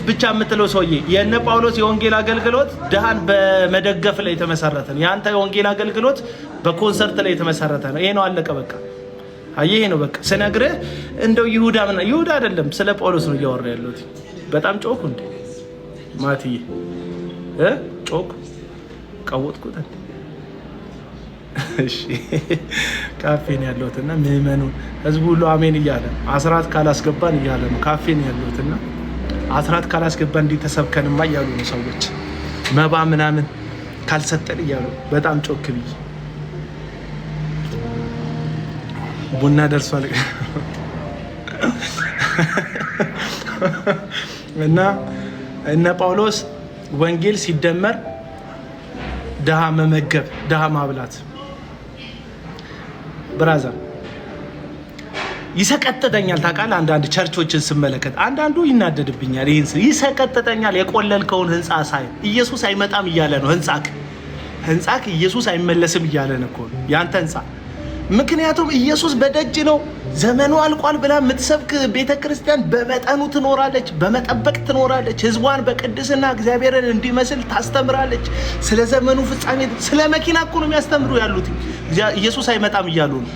ብቻ የምትለው ሰውዬ የነ ጳውሎስ የወንጌል አገልግሎት ድሃን በመደገፍ ላይ የተመሰረተ ነው። ያንተ የወንጌል አገልግሎት በኮንሰርት ላይ የተመሰረተ ነው። ይሄ ነው አለቀ በቃ። ይሄ ነው በቃ ስነግርህ። እንደው ይሁዳ አይደለም ስለ ጳውሎስ ነው እያወራ ያለሁት። በጣም ጮኩ እንዴ ማትዬ ጮኩ ቀወጥኩት። እሺ ካፌን ያለሁትና ምዕመኑ ህዝቡ ሁሉ አሜን እያለ አስራት ካላስገባን እያለ ነው። ካፌን ያለሁትና አስራት ካላስገባን እንዲተሰብከንማ እያሉ ነው ሰዎች። መባ ምናምን ካልሰጠን እያሉ በጣም ጮክ ብዬ ቡና ደርሷል እና እነ ጳውሎስ ወንጌል ሲደመር ድሃ መመገብ፣ ድሃ ማብላት ብራዘር ይሰቀጥተኛል። ታውቃለህ አንዳንድ ቸርቾችን ስመለከት አንዳንዱ ይናደድብኛል። ይሄን ይሰቀጥተኛል። የቆለልከውን ህንጻ ሳይ ኢየሱስ አይመጣም እያለ ነው። ህንጻክ ኢየሱስ አይመለስም እያለ ነው እኮ ያንተ ህንጻ። ምክንያቱም ኢየሱስ በደጅ ነው፣ ዘመኑ አልቋል ብላ የምትሰብክ ቤተክርስቲያን በመጠኑ ትኖራለች፣ በመጠበቅ ትኖራለች። ህዝቧን በቅድስና እግዚአብሔርን እንዲመስል ታስተምራለች። ስለ ዘመኑ ፍጻሜ፣ ስለ መኪና እኮ ነው የሚያስተምሩ ያሉት። ኢየሱስ አይመጣም እያሉ ነው።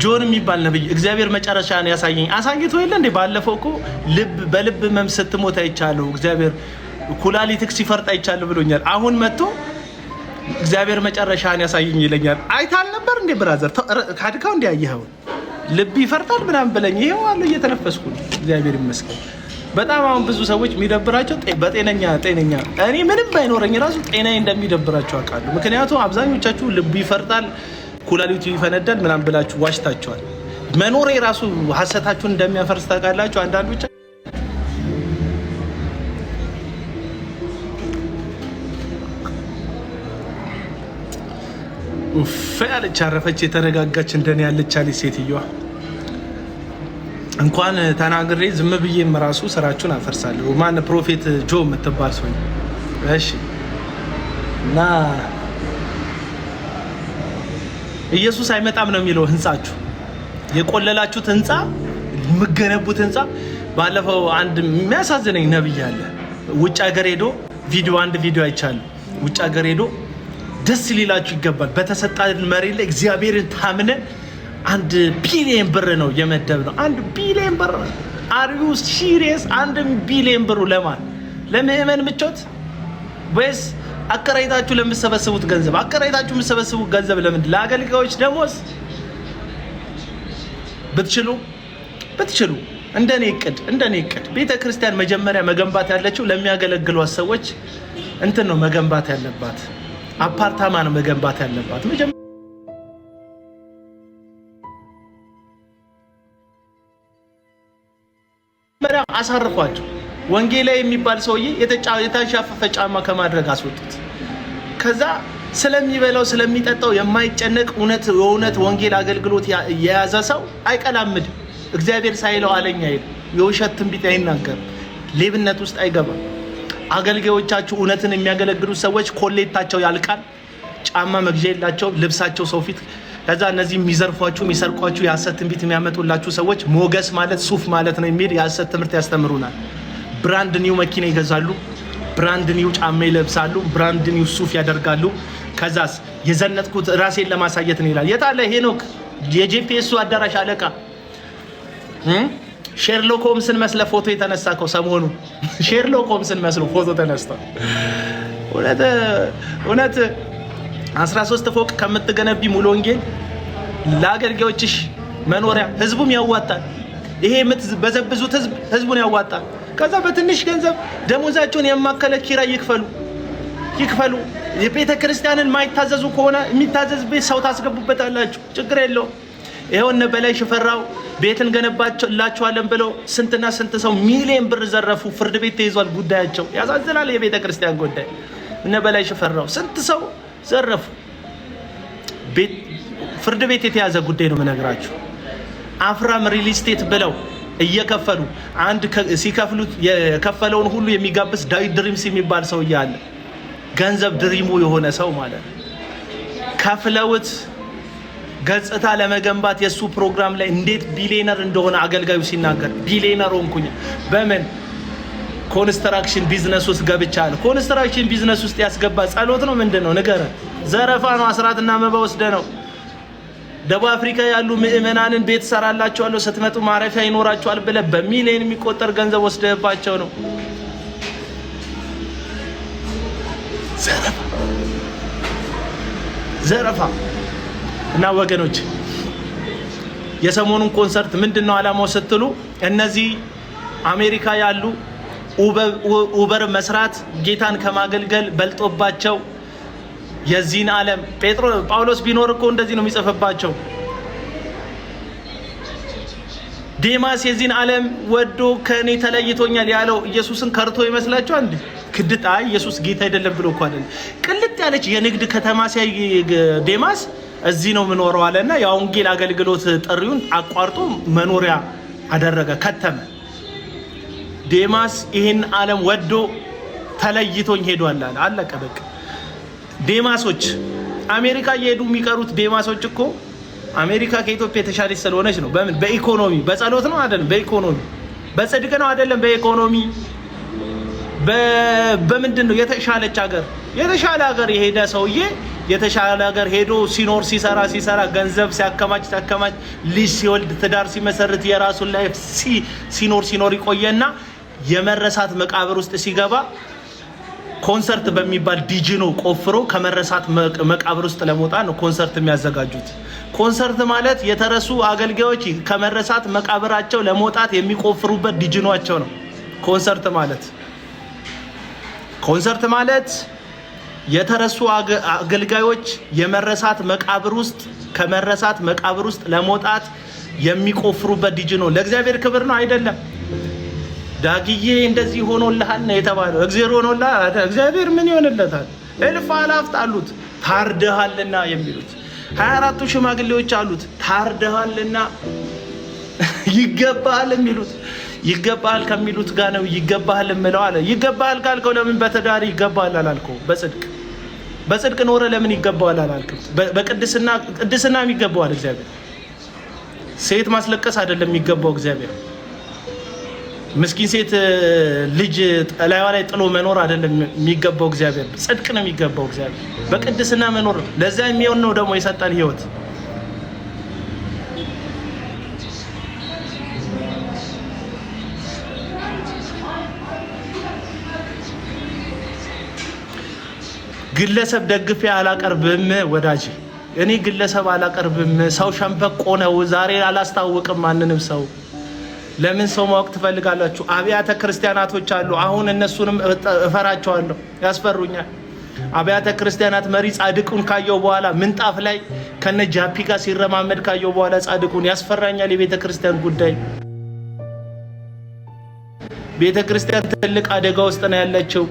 ጆን የሚባል ነብይ እግዚአብሔር መጨረሻን ያሳየኝ አሳይቶ የለ እንዴ? ባለፈው እኮ በልብ ህመም ስትሞት አይቻለሁ፣ እግዚአብሔር ኩላሊትክ ሲፈርጥ አይቻለሁ ብሎኛል። አሁን መጥቶ እግዚአብሔር መጨረሻን ያሳየኝ ይለኛል። አይታል ነበር እንዴ ብራዘር? ካድካው እንዴ ያየኸው ልብ ይፈርጣል ምናምን ብለኝ ይሄው አለ እየተነፈስኩ ነው። እግዚአብሔር ይመስገን። በጣም አሁን ብዙ ሰዎች የሚደብራቸው በጤነኛ እኔ ምንም ባይኖረኝ ራሱ ጤናዬ እንደሚደብራቸው አውቃለሁ። ምክንያቱም አብዛኞቻችሁ ልብ ይፈርጣል ኩላሊቱ ይፈነዳል ምናምን ብላችሁ ዋሽታችኋል። መኖሬ ራሱ ሐሰታችሁን እንደሚያፈርስ ታውቃላችሁ። አንዳንዶች ያለች አረፈች የተረጋጋች እንደኔ ያለች አለች ሴትዮዋ። እንኳን ተናግሬ ዝም ብዬም ራሱ ስራችሁን አፈርሳለሁ። ማን ፕሮፌት ጆ የምትባል ሰው እሺ። እና ኢየሱስ አይመጣም ነው የሚለው ህንጻችሁ፣ የቆለላችሁት ህንጻ፣ የምገነቡት ህንጻ። ባለፈው አንድ የሚያሳዝነኝ ነብይ አለ ውጭ ሀገር ሄዶ አንድ ቪዲዮ አይቻለሁ። ውጭ ሀገር ሄዶ ደስ ሊላችሁ ይገባል፣ በተሰጣን መሬት ላይ እግዚአብሔርን ታምነን 1 ቢሊዮን ብር ነው የመደብ ነው። 1 ቢሊዮን ብር አሪው ሲሪየስ? 1 ቢሊዮን ብሩ ለማን? ለምእመን ምቾት ወይስ አከራይታችሁ ለምትሰበስቡት ገንዘብ? አከራይታችሁ የምትሰበስቡት ገንዘብ ለምን? ለአገልጋዮች ደሞዝ? ብትችሉ እንደኔ እቅድ ቤተክርስቲያን መጀመሪያ መገንባት ያለችው ለሚያገለግሏት ሰዎች እንትን ነው መገንባት ያለባት፣ አፓርታማ ነው መገንባት ያለባት። መጀመሪያ አሳርፏቸው። ወንጌላዊ የሚባል ሰውዬ የታሻፈፈ ጫማ ከማድረግ አስወጡት። ከዛ ስለሚበላው ስለሚጠጣው የማይጨነቅ የእውነት ወንጌል አገልግሎት የያዘ ሰው አይቀላምድ። እግዚአብሔር ሳይለው አለኝ አይል፣ የውሸት ትንቢት አይናገር፣ ሌብነት ውስጥ አይገባም። አገልጋዮቻችሁ እውነትን የሚያገለግሉ ሰዎች ኮሌታቸው ያልቃል፣ ጫማ መግዣ የላቸው፣ ልብሳቸው ሰው ፊት። ከዛ እነዚህ የሚዘርፏችሁ የሚሰርቋችሁ የሐሰት ትንቢት የሚያመጡላችሁ ሰዎች ሞገስ ማለት ሱፍ ማለት ነው የሚል የሐሰት ትምህርት ያስተምሩናል። ብራንድ ኒው መኪና ይገዛሉ፣ ብራንድ ኒው ጫማ ይለብሳሉ፣ ብራንድ ኒው ሱፍ ያደርጋሉ። ከዛስ የዘነጥኩት ራሴን ለማሳየት ነው ይላል። የታለ ሄኖክ የጂፒኤሱ አዳራሽ አለቃ? ሼርሎክ ሆምስን መስለ ፎቶ የተነሳከው ሰሞኑ ሼርሎክ ሆምስን መስሎ ፎቶ ተነስቷል። እውነት 13 ፎቅ ከምትገነቢ ሙሉ ወንጌል ለአገልጋዮችሽ መኖሪያ ህዝቡም ያዋጣል። ይሄ የምትበዘብዙት ህዝቡን ያዋጣል። ከዛ በትንሽ ገንዘብ ደሞዛቸውን የማከለ ኪራይ ይክፈሉ። የቤተ ክርስቲያንን ማይታዘዙ ከሆነ የሚታዘዝ ቤት ሰው ታስገቡበታላችሁ፣ ችግር የለውም። ይሄው እነ በላይ ሽፈራው ቤትን ገነባላችኋለን ብለው ስንትና ስንት ሰው ሚሊዮን ብር ዘረፉ። ፍርድ ቤት ተይዟል ጉዳያቸው። ያሳዝናል። የቤተ ክርስቲያን ጉዳይ እነ በላይ ሽፈራው ስንት ሰው ዘረፉ። ፍርድ ቤት የተያዘ ጉዳይ ነው የምነግራችሁ። አፍራም ሪል ስቴት ብለው እየከፈሉ አንድ ሲከፍሉት የከፈለውን ሁሉ የሚጋብስ ዳዊት ድሪምስ የሚባል ሰው እያለ ገንዘብ ድሪሙ የሆነ ሰው ማለት ነው። ከፍለውት ገጽታ ለመገንባት የሱ ፕሮግራም ላይ እንዴት ቢሊየነር እንደሆነ አገልጋዩ ሲናገር ቢሊየነር ሆንኩኝ በምን ኮንስትራክሽን ቢዝነስ ውስጥ ገብቻለሁ። ኮንስትራክሽን ቢዝነስ ውስጥ ያስገባ ጸሎት ነው ምንድነው? ንገረን። ዘረፋ ነው። አስራትና መባ ወስደ ነው። ደቡብ አፍሪካ ያሉ ምዕመናንን ቤት ሰራላችኋለሁ ስትመጡ ማረፊያ ይኖራችኋል ብለህ በሚሊዮን የሚቆጠር ገንዘብ ወስደህባቸው ነው። ዘረፋ እና ወገኖች የሰሞኑን ኮንሰርት ምንድነው ዓላማው ስትሉ እነዚህ አሜሪካ ያሉ ኡበር መስራት ጌታን ከማገልገል በልጦባቸው የዚህን ዓለም ጳውሎስ ቢኖር እኮ እንደዚህ ነው የሚጽፍባቸው። ዴማስ የዚህን ዓለም ወዶ ከኔ ተለይቶኛል ያለው ኢየሱስን ከርቶ ይመስላችኋል እንዴ? ክድት አይ ኢየሱስ ጌታ አይደለም ብሎ እኮ አይደል። ቅልጥ ያለች የንግድ ከተማ ሲያይ ዴማስ እዚህ ነው የምኖረው አለና የወንጌል አገልግሎት ጥሪውን አቋርጦ መኖሪያ አደረገ፣ ከተመ። ዴማስ ይህን ዓለም ወዶ ተለይቶኝ ሄዷል አለ። አለቀ በቃ። ዴማሶች አሜሪካ እየሄዱ የሚቀሩት ዴማሶች እኮ አሜሪካ ከኢትዮጵያ የተሻለች ስለሆነች ነው። በምን? በኢኮኖሚ በጸሎት ነው አይደለም? በኢኮኖሚ በጽድቅ ነው አይደለም? በኢኮኖሚ በምንድን ነው የተሻለች ሀገር? የተሻለ ሀገር የሄደ ሰውዬ የተሻለ ሀገር ሄዶ ሲኖር ሲሰራ ገንዘብ ሲያከማች ልጅ ሲወልድ ትዳር ሲመሰርት የራሱን ላይፍ ሲኖር ይቆየና የመረሳት መቃብር ውስጥ ሲገባ ኮንሰርት በሚባል ዲጂኖ ቆፍሮ ከመረሳት መቃብር ውስጥ ለመውጣት ነው ኮንሰርት የሚያዘጋጁት። ኮንሰርት ማለት የተረሱ አገልጋዮች ከመረሳት መቃብራቸው ለመውጣት የሚቆፍሩበት ዲጂኖአቸው ነው ኮንሰርት ማለት የተረሱ አገልጋዮች የመረሳት መቃብር ውስጥ ከመረሳት መቃብር ውስጥ ለመውጣት የሚቆፍሩበት ዲጂኖ። ለእግዚአብሔር ክብር ነው አይደለም? ዳግዬ እንደዚህ ሆኖልሃል ነው የተባለው። እግዚአብሔር ሆኖልሃል። እግዚአብሔር ምን ይሆንለታል? እልፍ አላፍት አሉት ታርደሃልና የሚሉት 24ቱ ሽማግሌዎች አሉት ታርደሃልና ይገባሃል የሚሉት ይገባሃል ከሚሉት ጋር ነው ይገባሃል እምለው አለ። ይገባሃል ካልከው ለምን በተዳሪ ይገባሃል አላልከው? በጽድቅ ኖረ ለምን ይገባሃል አላልከው? ቅድስና ይገባዋል እግዚአብሔር። ሴት ማስለቀስ አይደለም የሚገባው እግዚአብሔር። ምስኪን ሴት ልጅ ላይዋ ላይ ጥሎ መኖር አይደለም የሚገባው እግዚአብሔር። ጽድቅ ነው የሚገባው እግዚአብሔር። በቅድስና መኖር ለዛ የሚሆን ነው ደግሞ የሰጠን ህይወት። ግለሰብ ደግፌ አላቀርብም ወዳጅ። እኔ ግለሰብ አላቀርብም። ሰው ሸምበቆ ነው። ዛሬ አላስታውቅም ማንንም ሰው። ለምን ሰው ማወቅ ትፈልጋላችሁ? አብያተ ክርስቲያናቶች አሉ። አሁን እነሱንም እፈራቸዋለሁ፣ ያስፈሩኛል። አብያተ ክርስቲያናት መሪ ጻድቁን ካየው በኋላ ምንጣፍ ላይ ከነ ጃፒ ጋር ሲረማመድ ካየው በኋላ ጻድቁን ያስፈራኛል። የቤተ ክርስቲያን ጉዳይ ቤተ ክርስቲያን ትልቅ አደጋ ውስጥ ነው ያለችው።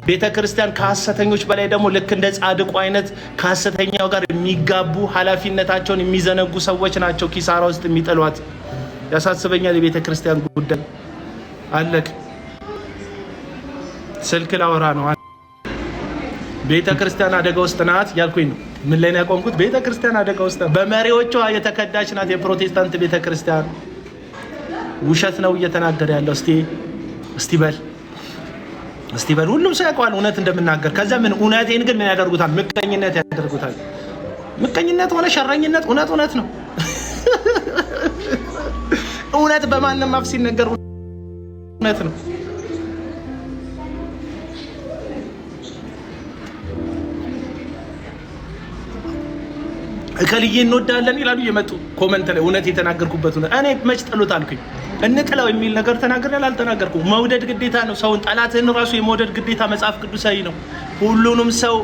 ቤተ ክርስቲያን ከሐሰተኞች በላይ ደግሞ ልክ እንደ ጻድቁ አይነት ከሐሰተኛው ጋር የሚጋቡ ኃላፊነታቸውን የሚዘነጉ ሰዎች ናቸው ኪሳራ ውስጥ የሚጥሏት። ያሳስበኛል የቤተ ክርስቲያን ጉዳይ። አለቅ ስልክ ላወራ ነው። ቤተ ክርስቲያን አደጋ ውስጥ ናት ያልኩኝ ነው። ምን ላይ ነው ያቆምኩት? ቤተ ክርስቲያን አደጋ ውስጥ በመሪዎቿ የተከዳች ናት። የፕሮቴስታንት ቤተ ክርስቲያን ውሸት ነው እየተናገረ ያለው። እስቲ በል ሁሉም ሰው ያውቀዋል እውነት እንደምናገር። ከዛ ምን እውነቴን ግን ምን ያደርጉታል? ምቀኝነት ያደርጉታል። ምቀኝነት ሆነ ሸረኝነት እውነት ነው። እውነት በማንም አፍ ሲነገር እውነት ነው። እከልዬ እንወዳለን ይላሉ የመጡ ኮመንት ላይ እውነት የተናገርኩበት እውነት። እኔ መች ጠሉት አልኩኝ? እንጥላው የሚል ነገር ተናግሬያለሁ አልተናገርኩም? መውደድ ግዴታ ነው። ሰውን ጠላትህን ራሱ የመውደድ ግዴታ መጽሐፍ ቅዱሳዊ ነው። ሁሉንም ሰው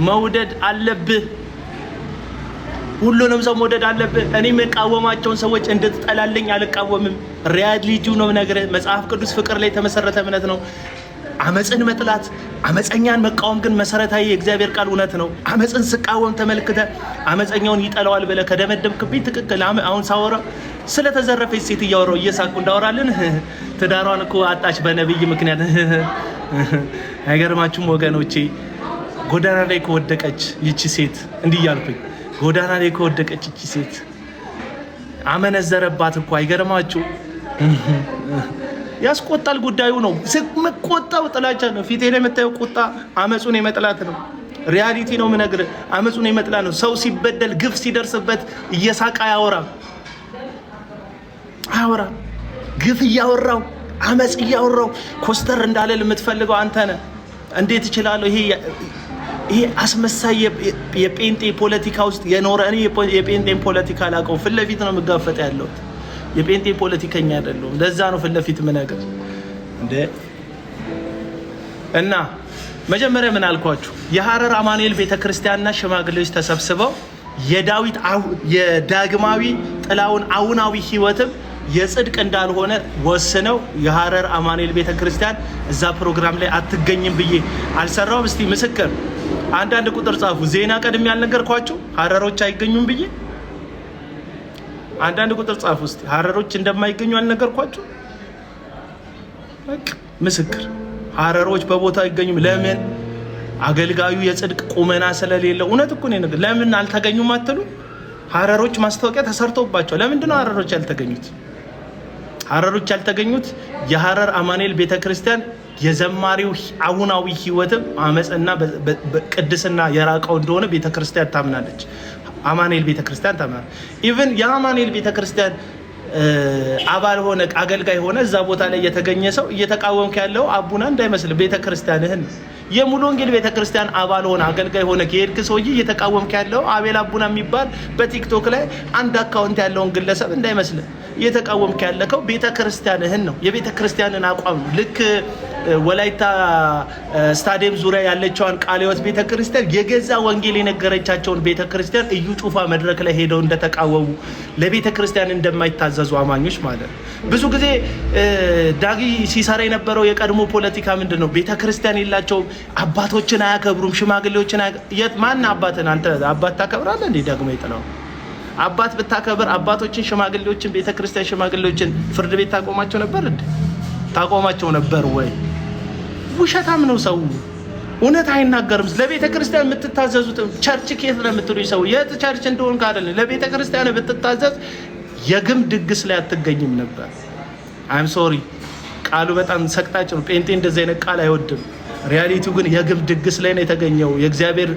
መውደድ አለብህ። ሁሉንም ሰው መውደድ አለብህ። እኔ የምቃወማቸውን ሰዎች እንድትጠላልኝ አልቃወምም። ሪያሊቲው ነው ነገር። መጽሐፍ ቅዱስ ፍቅር ላይ የተመሰረተ እምነት ነው። አመፅን መጥላት፣ አመፀኛን መቃወም ግን መሰረታዊ የእግዚአብሔር ቃል እውነት ነው። አመፅን ስቃወም ተመልክተ አመፀኛውን ይጠላዋል ብለህ ከደመደምክብኝ ትክክል። አሁን ሳወራ ስለተዘረፈች ሴት እያወራው እየሳቁ እንዳወራልን ትዳሯን እኮ አጣች በነብይ ምክንያት። አይገርማችሁም ወገኖቼ? ጎዳና ላይ ከወደቀች ይቺ ሴት እንዲህ እያልኩኝ ጎዳና ላይ ከወደቀች ይቺ ሴት አመነዘረባት እኮ። አይገርማችሁ? ያስቆጣል ጉዳዩ ነው። መቆጣው ጥላቻ ነው። ፊቴ ላይ የምታየው ቁጣ አመጹን የመጥላት ነው። ሪያሊቲ ነው የምነግርህ። አመጹን የመጥላት ነው። ሰው ሲበደል ግፍ ሲደርስበት እየሳቀ አያወራም። ግፍ እያወራው አመጽ እያወራው ኮስተር እንዳለ የምትፈልገው አንተ ነህ። እንዴት እችላለሁ? ይሄ አስመሳይ የጴንጤ ፖለቲካ ውስጥ የኖረ እኔ የጴንጤን ፖለቲካ አላውቀውም። ፊት ለፊት ነው የምጋፈጥ ያለሁት። የጴንጤ ፖለቲከኛ አይደለሁም። ለዛ ነው ፊት ለፊት የምነግር እና መጀመሪያ ምን አልኳችሁ? የሐረር አማኑኤል ቤተክርስቲያንና ሽማግሌዎች ተሰብስበው የዳግማዊ ጥላውን አውናዊ ህይወትም የጽድቅ እንዳልሆነ ወስነው የሐረር አማኑኤል ቤተክርስቲያን እዛ ፕሮግራም ላይ አትገኝም ብዬ አልሰራውም። እስቲ ምስክር አንዳንድ ቁጥር ጻፉ። ዜና ቀድሜ ያልነገርኳችሁ ሐረሮች አይገኙም ብዬ አንዳንድ ቁጥር ጻፉ። እስቲ ሐረሮች እንደማይገኙ አልነገርኳችሁ? በቃ ምስክር ሐረሮች በቦታ አይገኙም። ለምን? አገልጋዩ የጽድቅ ቁመና ስለሌለው። እውነት እኮ ነው ነገር። ለምን አልተገኙም አትሉ? ሐረሮች ማስታወቂያ ተሰርቶባቸው ለምንድን ነው ሐረሮች ያልተገኙት? ሐረሮች ያልተገኙት የሐረር አማኑኤል ቤተክርስቲያን የዘማሪው አሁናዊ ህይወትም አመጽና ቅድስና የራቀው እንደሆነ ቤተክርስቲያን ታምናለች። አማኑኤል ቤተክርስቲያን ታምናለች። ኢቭን የአማኑኤል ቤተክርስቲያን አባል ሆነ አገልጋይ ሆነ እዛ ቦታ ላይ የተገኘ ሰው እየተቃወምክ ያለው አቡና እንዳይመስል ቤተክርስቲያንህን የሙሉ ወንጌል ቤተክርስቲያን አባል ሆነ አገልጋይ ሆነ ከሄድክ ሰውዬ እየተቃወምክ ያለው አቤል አቡና የሚባል በቲክቶክ ላይ አንድ አካውንት ያለውን ግለሰብ እንዳይመስል እየተቃወምክ ያለከው ቤተክርስቲያንህን ነው። የቤተክርስቲያንን አቋም ነው። ልክ ወላይታ ስታዲየም ዙሪያ ያለችውን ቃለ ሕይወት ቤተክርስቲያን የገዛ ወንጌል የነገረቻቸውን ቤተክርስቲያን እዩ ጩፋ መድረክ ላይ ሄደው እንደተቃወሙ ለቤተክርስቲያን እንደማይታዘዙ አማኞች ማለት ነው። ብዙ ጊዜ ዳጊ ሲሰራ የነበረው የቀድሞ ፖለቲካ ምንድነው? ቤተክርስቲያን የላቸውም፣ አባቶችን አያከብሩም፣ ሽማግሌዎችን ማን አባትን አንተ አባት ታከብራለህ እንዴ? ደግሞ ይጥላው አባት ብታከብር አባቶችን፣ ሽማግሌዎችን፣ ቤተክርስቲያን ሽማግሌዎችን ፍርድ ቤት ታቆማቸው ነበር እንዴ? ታቆማቸው ነበር ወይ? ውሸታም ነው ሰው። እውነት አይናገርም። ለቤተክርስቲያን የምትታዘዙት ቸርች ኬት ለምትሉኝ ሰው የት ቸርች እንደሆን ካደለ ለቤተክርስቲያን ብትታዘዝ የግም ድግስ ላይ አትገኝም ነበር። አይም ሶሪ ቃሉ በጣም ሰቅጣጭ ነው። ጴንጤ እንደዚህ አይነት ቃል አይወድም። ሪያሊቲው ግን የግም ድግስ ላይ ነው የተገኘው። የእግዚአብሔር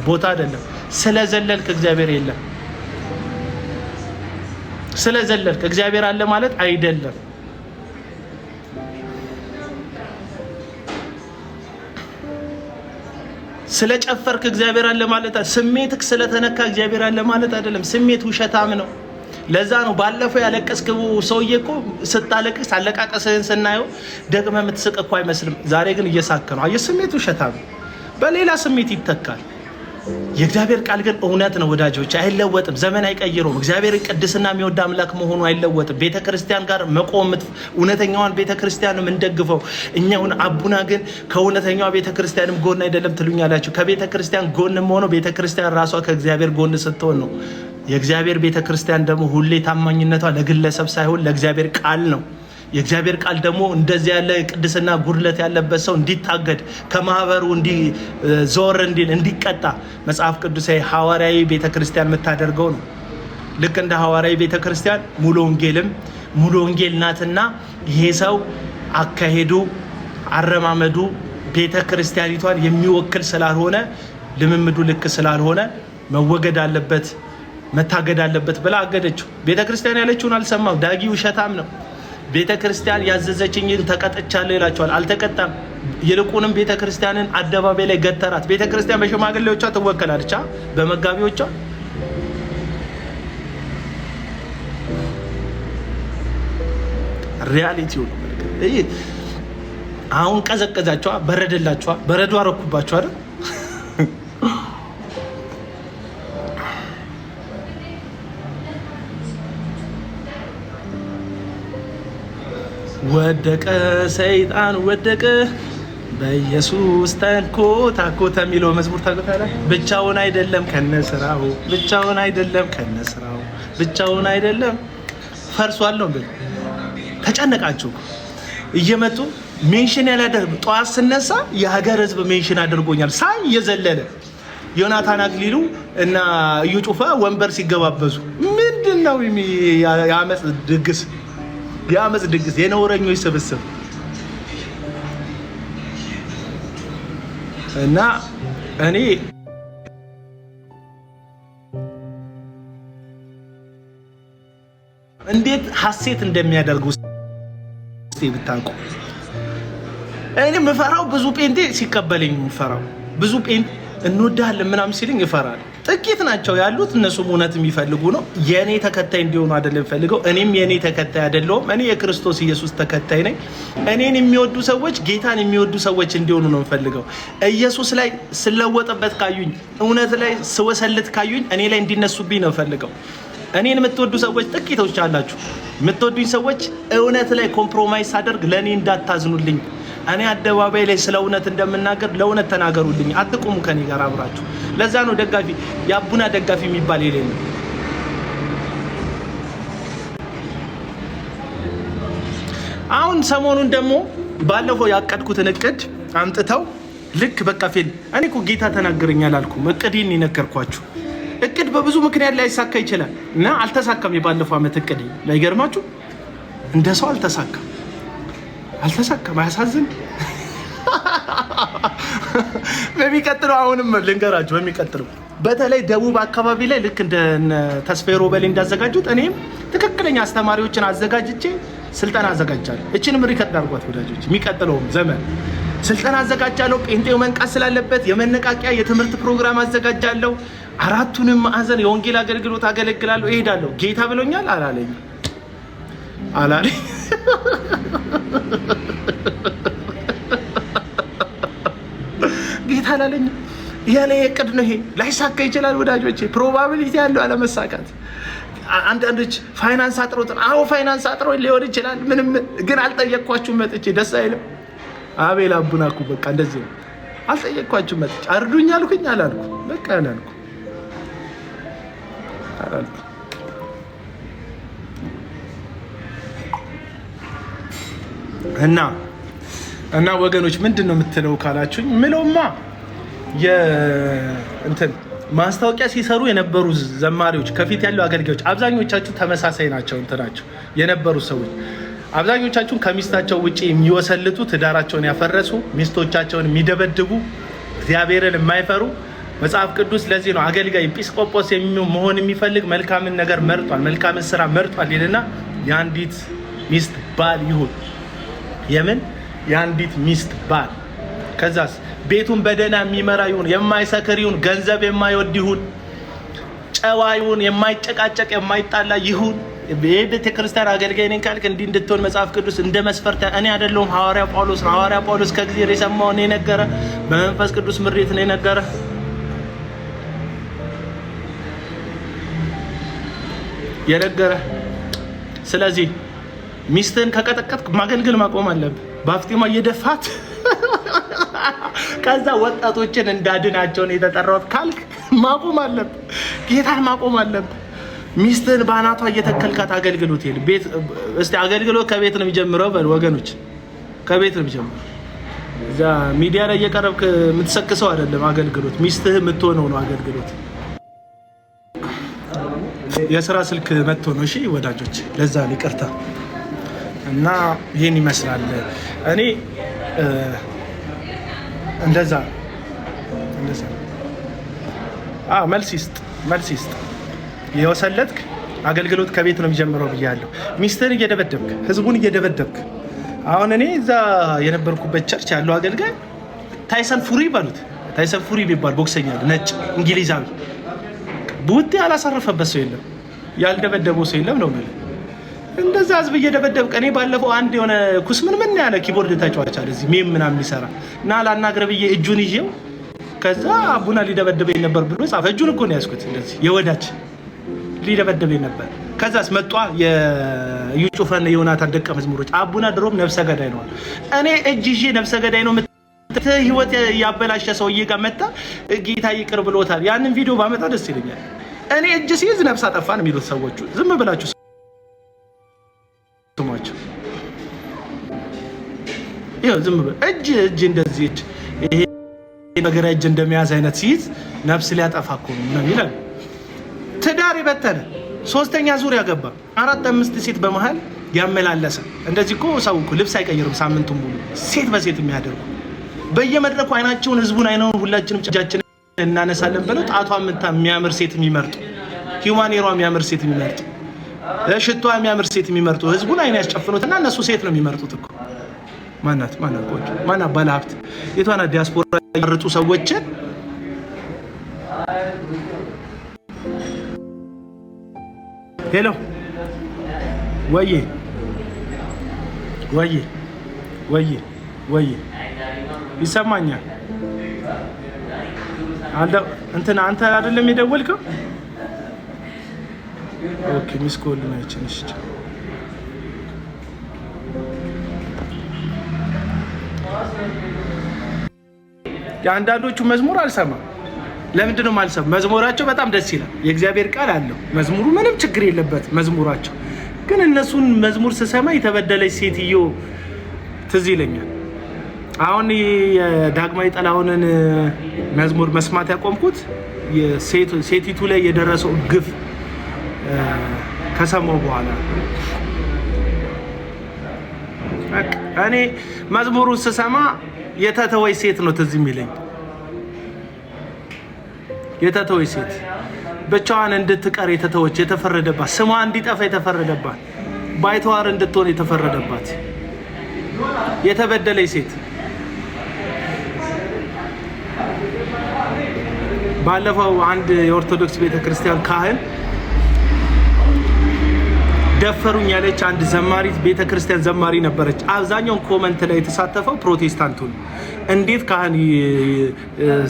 ቦታ አይደለም። ስለዘለልክ እግዚአብሔር የለም። ስለዘለልክ እግዚአብሔር አለ ማለት አይደለም። ስለጨፈርክ እግዚአብሔር አለ ማለት ስሜትክ ስለተነካ እግዚአብሔር አለ ማለት አይደለም። ስሜት ውሸታም ነው። ለዛ ነው ባለፈው ያለቀስከው ሰውዬ እኮ ስታለቅስ አለቃቀስህን ስናየው ደግመህ የምትስቅ እኮ አይመስልም። ዛሬ ግን እየሳከ ነው። አየህ፣ ስሜት ውሸታም በሌላ ስሜት ይተካል። የእግዚአብሔር ቃል ግን እውነት ነው ወዳጆች፣ አይለወጥም። ዘመን አይቀይረውም። እግዚአብሔር ቅድስና የሚወድ አምላክ መሆኑ አይለወጥም። ቤተክርስቲያን ጋር መቆም እውነተኛዋን ቤተክርስቲያን እንደግፈው። እኛውን አቡና ግን ከእውነተኛዋ ቤተክርስቲያንም ጎን አይደለም ትሉኛላችሁ። ከቤተክርስቲያን ጎንም ሆኖ ቤተክርስቲያን ራሷ ከእግዚአብሔር ጎን ስትሆን ነው። የእግዚአብሔር ቤተክርስቲያን ደግሞ ሁሌ ታማኝነቷ ለግለሰብ ሳይሆን ለእግዚአብሔር ቃል ነው። የእግዚአብሔር ቃል ደግሞ እንደዚህ ያለ ቅድስና ጉድለት ያለበት ሰው እንዲታገድ ከማህበሩ ዞር እንዲል እንዲቀጣ መጽሐፍ ቅዱሳዊ ሐዋርያዊ ቤተክርስቲያን የምታደርገው ነው። ልክ እንደ ሐዋርያዊ ቤተክርስቲያን ሙሉ ወንጌል ናትና ይሄ ሰው አካሄዱ አረማመዱ ቤተክርስቲያኒቷን የሚወክል ስላልሆነ ልምምዱ ልክ ስላልሆነ መወገድ አለበት መታገድ አለበት ብላ አገደችው። ቤተክርስቲያን ያለችውን አልሰማም። ዳጊ ውሸታም ነው። ቤተክርስቲያን ያዘዘችኝን ተቀጥቻለሁ ይላቸዋል። አልተቀጣም። ይልቁንም ቤተክርስቲያንን አደባባይ ላይ ገተራት። ቤተክርስቲያን በሽማግሌዎቿ ትወከላለች፣ በመጋቢዎቿ ሪያሊቲው ነው። አሁን ቀዘቀዛቸዋ፣ በረደላቸዋ፣ በረዶ አረኩባቸው አይደል? ወደቀ ሰይጣን ወደቀ በኢየሱስ ተንኮታኮተ የሚለው መዝሙር ታውቃለህ? ብቻውን አይደለም ከነስራው፣ ብቻውን አይደለም ከነስራው፣ ብቻውን አይደለም ፈርሷል ነው እንዴ? ተጨነቃችሁ እየመጡ ሜንሽን ያላደርግ ጧት ስነሳ የሀገር ህዝብ ሜንሽን አድርጎኛል ሳይ እየዘለለ ዮናታን አክሊሉ እና እዩ ጩፋ ወንበር ሲገባበዙ ምንድነው የአመጽ ድግስ የነውረኞች ስብስብ እና እኔ እንዴት ሐሴት እንደሚያደርጉ ብታውቁ። እኔ የምፈራው ብዙ ጴንጤ ሲቀበለኝ የምፈራው ብዙ ጴንጤ እንወዳለን ምናምን ሲልኝ ይፈራል። ጥቂት ናቸው ያሉት፣ እነሱም እውነት የሚፈልጉ ነው። የኔ ተከታይ እንዲሆኑ አይደለም ፈልገው፣ እኔም የኔ ተከታይ አይደለሁም። እኔ የክርስቶስ ኢየሱስ ተከታይ ነኝ። እኔን የሚወዱ ሰዎች ጌታን የሚወዱ ሰዎች እንዲሆኑ ነው ፈልገው። ኢየሱስ ላይ ስለወጠበት ካዩኝ፣ እውነት ላይ ስወሰልት ካዩኝ እኔ ላይ እንዲነሱብኝ ነው ፈልገው። እኔን የምትወዱ ሰዎች ጥቂቶች አላችሁ። የምትወዱኝ ሰዎች እውነት ላይ ኮምፕሮማይዝ ሳደርግ ለእኔ እንዳታዝኑልኝ። እኔ አደባባይ ላይ ስለ እውነት እንደምናገር ለእውነት ተናገሩልኝ። አትቁሙ ከኔ ጋር አብራችሁ። ለዛ ነው ደጋፊ የአቡና ደጋፊ የሚባል የለኝ። አሁን ሰሞኑን ደግሞ ባለፈው ያቀድኩትን እቅድ አምጥተው ልክ በቃ ፌል። እኔ እኮ ጌታ ተናገረኛል አልኩም። እቅዴን የነገርኳችሁ። እቅድ በብዙ ምክንያት ላይ ይሳካ ይችላል እና አልተሳካም። የባለፈው ዓመት እቅድ ላይገርማችሁ እንደ ሰው አልተሳካም። አያሳዝን? በሚቀጥለው አሁንም ልንገራችሁ፣ በሚቀጥለው በተለይ ደቡብ አካባቢ ላይ ልክ እንደ ተስፋዬ ሮበሌ እንዳዘጋጁት እኔም ትክክለኛ አስተማሪዎችን አዘጋጅቼ ስልጠና አዘጋጃለሁ። እቺንም ሪከርድ አድርጓት ወዳጆች። የሚቀጥለው ዘመን ስልጠና አዘጋጃለሁ። ጴንጤው መንቃት ስላለበት የመነቃቂያ የትምህርት ፕሮግራም አዘጋጃለሁ። አራቱንም ማዕዘን የወንጌል አገልግሎት አገለግላለሁ። እሄዳለሁ። ጌታ ብሎኛል አላለኝ ጌታ አላለኝ። ያለ እቅድ ነው ይሄ። ላይሳካ ይችላል ወዳጆቼ። ፕሮባቢሊቲ ያለው አለመሳካት። አንዳንዶች ፋይናንስ አጥሮት፣ አዎ ፋይናንስ አጥሮ ሊሆን ይችላል። ምንም ግን አልጠየቅኳችሁም መጥቼ። ደስ አይልም? አቤል አቡናኩ በቃ እንደዚህ ነው። አልጠየቅኳችሁም መጥቼ። አርዱኝ አልኩኝ አላልኩ። በቃ አላልኩ እና ወገኖች ምንድን ነው የምትለው ካላችሁኝ፣ ምለውማ እንትን ማስታወቂያ ሲሰሩ የነበሩ ዘማሪዎች፣ ከፊት ያሉ አገልጋዮች አብዛኞቻችሁ ተመሳሳይ ናቸው። እንትናቸው የነበሩ ሰዎች አብዛኞቻችሁን ከሚስታቸው ውጪ የሚወሰልቱ፣ ትዳራቸውን ያፈረሱ፣ ሚስቶቻቸውን የሚደበድቡ፣ እግዚአብሔርን የማይፈሩ። መጽሐፍ ቅዱስ ለዚህ ነው አገልጋይ ኤጲስቆጶስ መሆን የሚፈልግ መልካምን ነገር መርጧል፣ መልካምን ስራ መርጧል ይልና የአንዲት ሚስት ባል ይሁን። የምን የአንዲት ሚስት ባል። ከዛስ ቤቱን በደህና የሚመራ ይሁን፣ የማይሰክር ይሁን፣ ገንዘብ የማይወድ ይሁን፣ ጨዋ ይሁን፣ የማይጨቃጨቅ የማይጣላ ይሁን። የቤተክርስቲያን አገልጋይ ነኝ ካልክ እንዲህ እንድትሆን መጽሐፍ ቅዱስ እንደ መስፈርት እኔ አይደለሁም፣ ሐዋርያ ጳውሎስ ነው። ሐዋርያ ጳውሎስ ከእግዚአብሔር የሰማውን የነገረ፣ በመንፈስ ቅዱስ ምሪት ነው የነገረ። ስለዚህ ሚስትህን ከቀጠቀጥክ ማገልገል ማቆም አለብህ። በአፍጢማ እየደፋት ከዛ ወጣቶችን እንዳድናቸውን የተጠራሁት ካልክ ማቆም አለብህ። ጌታን ማቆም አለብህ። ሚስትህን በአናቷ እየተከልካት አገልግሎት የለም። እስቲ አገልግሎት ከቤት ነው የሚጀምረው። በል ወገኖች፣ ከቤት ነው የሚጀምረው። እዛ ሚዲያ ላይ እየቀረብክ የምትሰክሰው አይደለም አገልግሎት። ሚስትህ የምትሆነው ነው አገልግሎት። የስራ ስልክ መጥቶ ነው። እሺ ወዳጆች፣ ለዛ ይቅርታ። እና ይሄን ይመስላል። እኔ እንደዛ መልስ ይስጥ። የወሰለትክ አገልግሎት ከቤት ነው የሚጀምረው ብያለሁ። ሚስትህን እየደበደብክ፣ ህዝቡን እየደበደብክ። አሁን እኔ እዛ የነበርኩበት ቸርች ያለው አገልጋይ ታይሰን ፉሪ ባሉት፣ ታይሰን ፉሪ የሚባል ቦክሰኛ ነጭ እንግሊዛዊ፣ ቡቴ ያላሳረፈበት ሰው የለም፣ ያልደበደበው ሰው የለም ነው ማለት። እንደዛ ህዝብ እየደበደብክ። እኔ ባለፈው አንድ የሆነ ምን ያለ ኪቦርድ ተጫዋች አለ እዚህ ሜም ምናምን የሚሰራ እና ላናግር ብዬ እጁን ይዤው፣ ከዛ አቡና ሊደበደበኝ ነበር ብሎ ጻፈ። እጁን እኮ ነው ያዝኩት፣ እንደዚህ የወዳጅ ሊደበደበኝ ነበር። ከዛስ መጧ የዩ ጩፋና የዮናታን ደቀ መዝሙሮች። አቡና ድሮም ነፍሰ ገዳይ ነው። እኔ እጅ ይዤ ነፍሰ ገዳይ ነው ህይወት ያበላሸ ሰውዬ ጋር መጣ፣ ጌታ ይቅር ብሎታል። ያንን ቪዲዮ ባመጣ ደስ ይለኛል። እኔ እጅ ሲይዝ ነፍስ አጠፋን የሚሉት ሰዎቹ ዝም ብላችሁ ዝም ብሎ እጅ እንደዚህ ይሄ ነገር እጅ እንደሚያዝ አይነት ሲይዝ ነፍስ ሊያጠፋ እኮ ነው ይላል። ትዳር ይበተነ 3ኛ ዙር ያገባ 4-5 ሴት በመሃል ያመላለሰ እንደዚህ እኮ ሰው እኮ ልብስ አይቀይርም ሳምንቱን ሙሉ ሴት በሴት የሚያደርጉ በየመድረኩ አይናቸውን ህዝቡን አይነውን ሁላችንም እጃችንን እናነሳለን ብለው ጣቷን የሚያምር ሴት የሚመርጡ ሂውማኔሯ የሚያምር ሴት የሚመርጡ ሽቷ የሚያምር ሴት የሚመርጡ ህዝቡን አይን ያስጨፍኑትና እነሱ ሴት ነው የሚመርጡት እኮ ማናት ባለሀብት የቷና ዲያስፖራ ያርጡ ሰዎችን ሄሎ ወይ ይሰማኛል አንተ አይደለም የደወልከው? ኦኬ ሚስኮል ነው እቺ የአንዳንዶቹ መዝሙር አልሰማም። ለምንድን ነው የማልሰማው? መዝሙራቸው በጣም ደስ ይላል። የእግዚአብሔር ቃል አለው መዝሙሩ፣ ምንም ችግር የለበት መዝሙራቸው። ግን እነሱን መዝሙር ስሰማ የተበደለች ሴትዮ ትዝ ይለኛል። አሁን የዳግማዊ ጥላሁንን መዝሙር መስማት ያቆምኩት ሴቲቱ ላይ የደረሰው ግፍ ከሰማው በኋላ እኔ መዝሙሩን ስሰማ የተተወይ ሴት ነው ትዝ የሚለኝ። የተተወይ ሴት ብቻዋን እንድትቀር የተተወች የተፈረደባት፣ ስሟ እንዲጠፋ የተፈረደባት፣ ባይተዋር እንድትሆን የተፈረደባት የተበደለች ሴት። ባለፈው አንድ የኦርቶዶክስ ቤተክርስቲያን ካህን ደፈሩኝ ያለች አንድ ዘማሪት ቤተክርስቲያን ዘማሪ ነበረች። አብዛኛውን ኮመንት ላይ የተሳተፈው ፕሮቴስታንቱ ነው። እንዴት ካህን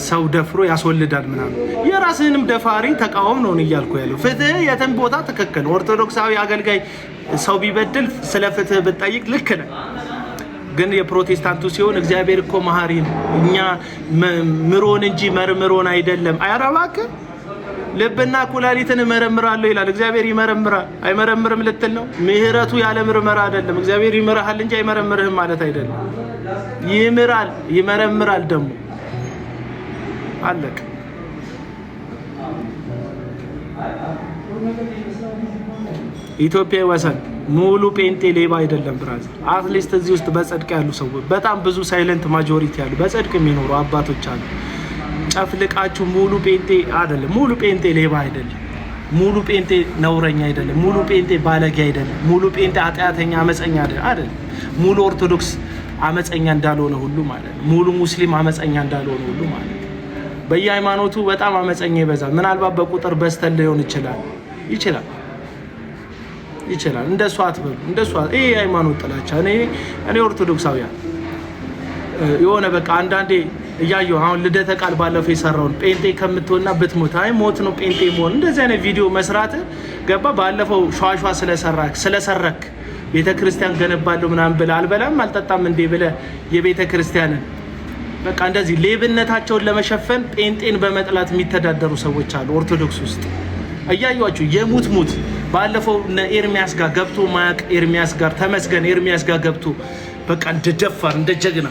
ሰው ደፍሮ ያስወልዳል ምናምን። የራስህንም ደፋሪ ተቃወም ነው እያልኩ ያለው። ፍትህ የትም ቦታ ትክክል። ኦርቶዶክሳዊ አገልጋይ ሰው ቢበድል ስለ ፍትህ ብትጠይቅ ልክ ነህ። ግን የፕሮቴስታንቱ ሲሆን እግዚአብሔር እኮ መሐሪ ነው፣ እኛ ምሮን እንጂ መርምሮን አይደለም። አያረባክ ልብና ኩላሊትን እመረምራለሁ ይላል። እግዚአብሔር ይመረምራል አይመረምርም ልትል ነው? ምህረቱ ያለ ምርመራ አይደለም። እግዚአብሔር ይመራሃል እንጂ አይመረምርህም ማለት አይደለም። ይምራል ይመረምራል ደግሞ አለቅ። ኢትዮጵያ ወሰን ሙሉ ጴንጤ ሌባ አይደለም ብራዘር። አትሊስት እዚህ ውስጥ በጽድቅ ያሉ ሰዎች በጣም ብዙ ሳይለንት ማጆሪቲ ያሉ በጽድቅ የሚኖሩ አባቶች አሉ። ጨፍልቃችሁ ሙሉ ጴንጤ አይደለም። ሙሉ ጴንጤ ሌባ አይደለም። ሙሉ ጴንጤ ነውረኛ አይደለም። ሙሉ ጴንጤ ባለጌ አይደለም። ሙሉ ጴንጤ ኃጢአተኛ አመፀኛ አይደለም። ሙሉ ኦርቶዶክስ አመፀኛ እንዳልሆነ ሁሉ ማለት ነው። ሙሉ ሙስሊም አመፀኛ እንዳልሆነ ሁሉ ማለት ነው። በየሃይማኖቱ በጣም አመፀኛ ይበዛል። ምናልባት በቁጥር በስተል ሊሆን ይችላል። እንደሷ አትበሉ። እንደሷ ይሄ ሃይማኖት ጥላቻ። እኔ ኦርቶዶክሳውያን የሆነ በቃ አንዳንዴ እያየሁ አሁን ልደተ ቃል ባለፈው የሰራውን ጴንጤ ከምትሆንና ብትሞት አይ ሞት ነው ጴንጤ መሆን። እንደዚህ አይነት ቪዲዮ መስራት ገባ። ባለፈው ሿሿ ስለሰረክ ቤተክርስቲያን ገነባለሁ ምናምን ብለህ አልበላም አልጠጣም እንዴ ብለህ የቤተክርስቲያንን በቃ እንደዚህ ሌብነታቸውን ለመሸፈን ጴንጤን በመጥላት የሚተዳደሩ ሰዎች አሉ ኦርቶዶክስ ውስጥ እያዩዋችሁ። የሙት ባለፈው ኤርሚያስ ጋር ገብቶ ማያቅ ኤርሚያስ ጋር ተመስገን ኤርሚያስ ጋር ገብቶ በቃ እንደደፋር እንደጀግና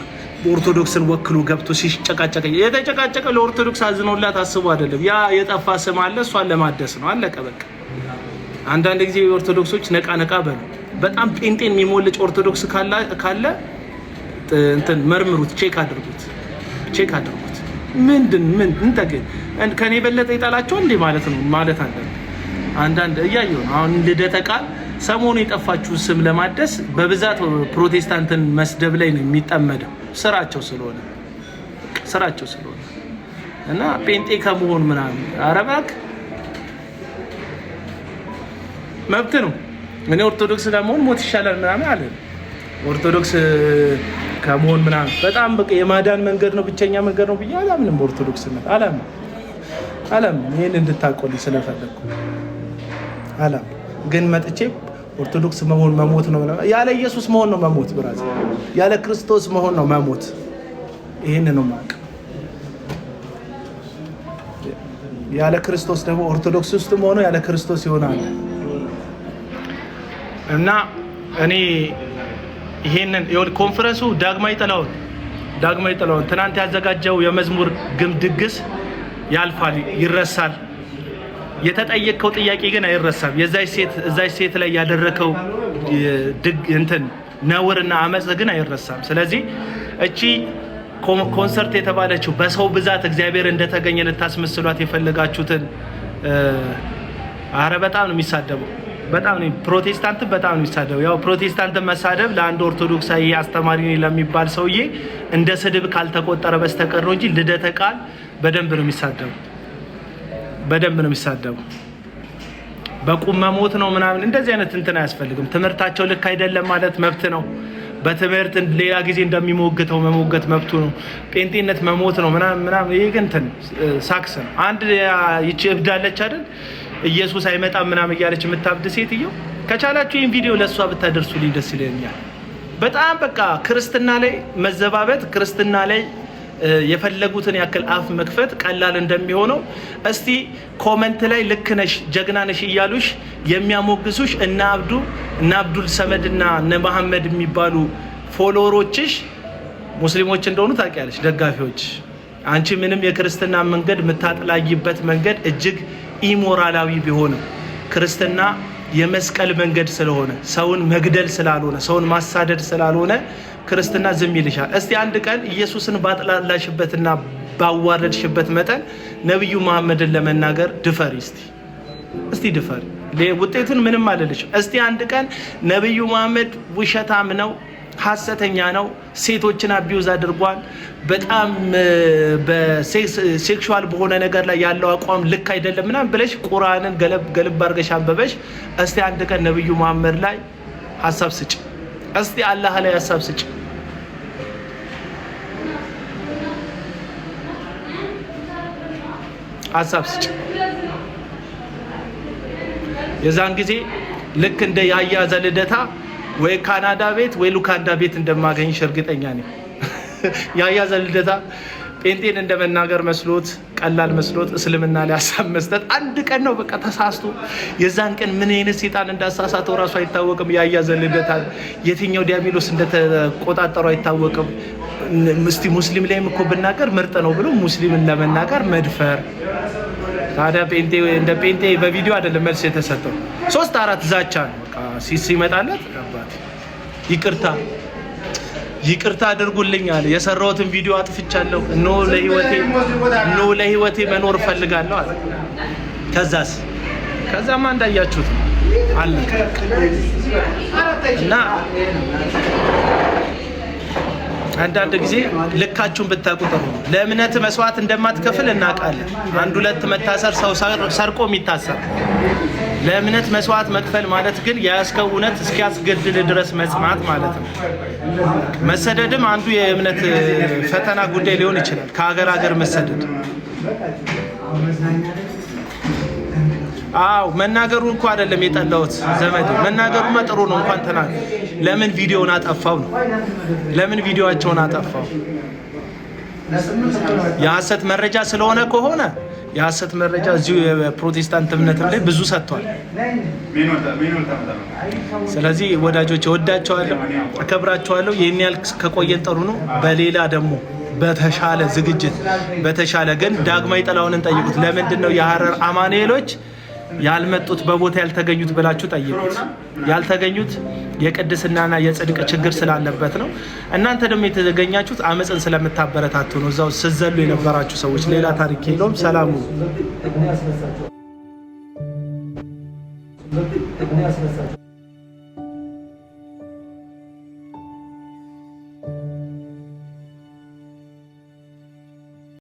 ኦርቶዶክስን ወክሎ ገብቶ ሲጨቃጨቀ የተጨቃጨቀ ለኦርቶዶክስ አዝኖላት አስቦ አይደለም። ያ የጠፋ ስም አለ፣ እሷን ለማደስ ነው። አለቀ በቃ። አንዳንድ ጊዜ ኦርቶዶክሶች ነቃ በሉ። በጣም ጴንጤን የሚሞልጭ ኦርቶዶክስ ካለ እንትን መርምሩት፣ ቼክ አድርጉት። ምን እንተገኝ ከኔ በለጠ ይጣላቸው እንዴ ማለት አለ። አንዳንድ እያየሁ ነው። አሁን ልደተ ቃል ሰሞኑ የጠፋችሁ ስም ለማደስ በብዛት ፕሮቴስታንትን መስደብ ላይ ነው የሚጠመደው። ስራቸው ስለሆነ እና ጴንጤ ከመሆን ምናምን አረባክ መብት ነው። እኔ ኦርቶዶክስ ከመሆን ሞት ይሻላል ምናምን አለ። ኦርቶዶክስ ከመሆን ምናምን በጣም በቃ የማዳን መንገድ ነው ብቸኛ መንገድ ነው ብዬ አላምንም። ኦርቶዶክስነት አላምንም። ይሄን እንድታቆልኝ ስለፈለኩ አላምንም። ግን መጥቼ ኦርቶዶክስ መሆን መሞት ነው። ያለ ኢየሱስ መሆን ነው መሞት ብራዘር። ያለ ክርስቶስ መሆን ነው መሞት። ይሄን ነው ማቅ። ያለ ክርስቶስ ደግሞ ኦርቶዶክስ ውስጥ መሆኑ ያለ ክርስቶስ ይሆናል። እና እኔ ይሄንን ኮንፈረንሱ ዳግማዊ ጥላሁን ትናንት ያዘጋጀው የመዝሙር ድግስ ያልፋል፣ ይረሳል። የተጠየቀው ጥያቄ ግን አይረሳም። የዛች ሴት ላይ ያደረከው ነውርና አመጽ ግን አይረሳም። ስለዚህ እቺ ኮንሰርት የተባለችው በሰው ብዛት እግዚአብሔር እንደተገኘ ልታስመስሏት የፈለጋችሁትን በጣም ነው የሚሳደበው። በጣም ነው ፕሮቴስታንት በጣም ነው የሚሳደበው። ያው ፕሮቴስታንት መሳደብ ለአንድ ኦርቶዶክሳዊ አስተማሪ ለሚባል ሰውዬ እንደ ስድብ ካልተቆጠረ በስተቀር ነው እንጂ ልደተ ቃል በደንብ ነው የሚሳደበው። በቁም መሞት ነው ምናምን እንደዚህ አይነት አያስፈልግም። ትምህርታቸው ልክ አይደለም ማለት መብት ነው። በትምህርት ሌላ ጊዜ እንደሚሞግተው መሞገት መብቱ ነው። ጴንጤነት መሞት ነው ምናምን ይሄ ግን ሳክስ ነው። አንድ ይቺ እብዳለች አይደል ኢየሱስ አይመጣም ምናምን እያለች የምታብድ ሴትዮ ከቻላችሁ ይሄን ቪዲዮ ለሷ ብታደርሱልኝ ደስ ይለኛል። በጣም በቃ ክርስትና ላይ መዘባበት፣ ክርስትና ላይ የፈለጉትን ያክል አፍ መክፈት ቀላል እንደሚሆነው እስቲ ኮመንት ላይ ልክ ነሽ ጀግና ነሽ እያሉሽ የሚያሞግሱሽ እነ አብዱል ሰመድ እና እነ መሐመድ የሚባሉ ፎሎወሮችሽ ሙስሊሞች እንደሆኑ ታውቂያለሽ፣ ደጋፊዎች። አንቺ ምንም የክርስትና መንገድ የምታጥላይበት መንገድ እጅግ ኢሞራላዊ ቢሆንም ክርስትና የመስቀል መንገድ ስለሆነ ሰውን መግደል ስላልሆነ ሰውን ማሳደድ ስላልሆነ ክርስትና ዝም ይልሻል። እስቲ አንድ ቀን ኢየሱስን ባጥላላሽበትና ባዋረድሽበት መጠን ነብዩ መሐመድን ለመናገር ድፈሪ። እስቲ ድፈሪ። ውጤቱን ምንም አልልሽም። እስቲ አንድ ቀን ነብዩ መሐመድ ውሸታም ነው፣ ሐሰተኛ ነው፣ ሴቶችን አቢዩዝ አድርጓል፣ በጣም በሴክሹዋል በሆነ ነገር ላይ ያለው አቋም ልክ አይደለም ምናምን ብለሽ ቁርአንን ገለብ አድርገሽ አንበበሽ። እስቲ አንድ ቀን ነብዩ መሐመድ ላይ ሐሳብ ስጭ። እስቲ አላህ ላይ ሐሳብ ስጭ። የዛን ጊዜ ልክ እንደ ያያ ዘልደታ ወይ ካናዳ ቤት ወይ ሉካንዳ ቤት እንደማገኝሽ እርግጠኛ ነኝ። ያያ ዘልደታ ጴንጤን እንደመናገር መስሎት ቀላል መስሎት እስልምና ላይ ሐሳብ መስጠት አንድ ቀን ነው በቃ ተሳስቶ። የዛን ቀን ምን አይነት ሰይጣን እንዳሳሳተው ራሱ አይታወቅም። ያያ ዘልደታ የትኛው ዲያብሎስ እንደተቆጣጠሩ አይታወቅም። እስቲ ሙስሊም ላይም እኮ ብናገር ምርጥ ነው ብሎ ሙስሊምን ለመናገር መድፈር። ታዲያ ጴንጤ በቪዲዮ አይደለም መልስ የተሰጠው፣ 3-4 ዛቻ ነው በቃ ሲመጣለት አባት ይቅርታ አድርጉልኝ አለ። የሰራሁትን ቪዲዮ አጥፍቻለሁ፣ እነሆ ለህይወቴ መኖር ፈልጋለሁ አለ። ከዛማ እንዳያችሁት አለ እና አንዳንድ ጊዜ ልካችሁን ብታቁጠሩ ለእምነት መስዋዕት እንደማትከፍል እናውቃለን። 1-2 መታሰር ሰው ሰርቆ የሚታሰር ለእምነት መስዋዕት መክፈል ማለት ግን የያዝከው እውነት እስኪያስገድል ድረስ መጽናት ማለት ነው። መሰደድም አንዱ የእምነት ፈተና ጉዳይ ሊሆን ይችላል። ከሀገር መሰደድ መናገሩ እንኳ አይደለም የጠላሁት ዘመድ መናገሩማ ጥሩ ነው። እንኳን ተናገር። ለምን ቪዲዮውን አጠፋው ነው? ለምን ቪዲዮአቸውን አጠፋው? የሐሰት መረጃ ስለሆነ ከሆነ የሐሰት መረጃ እዚሁ የፕሮቴስታንት እምነትም ላይ ብዙ ሰጥቷል። ስለዚህ ወዳጆች እወዳቸዋለሁ፣ አከብራቸዋለሁ። ይህን ያህል ከቆየን ጥሩ ነው። በሌላ ደግሞ በተሻለ ዝግጅት በተሻለ ግን ዳግማዊ ጥላሁንን ጠይቁት። ለምንድን ነው የሐረር አማኑኤሎች ያልመጡት በቦታ ያልተገኙት ብላችሁ ጠይቁት። ያልተገኙት የቅድስናና የጽድቅ ችግር ስላለበት ነው። እናንተ ደግሞ የተገኛችሁት አመፅን ስለምታበረታቱ ነው። እዛው ስዘሉ የነበራችሁ ሰዎች ሌላ ታሪክ የለውም። ሰላሙ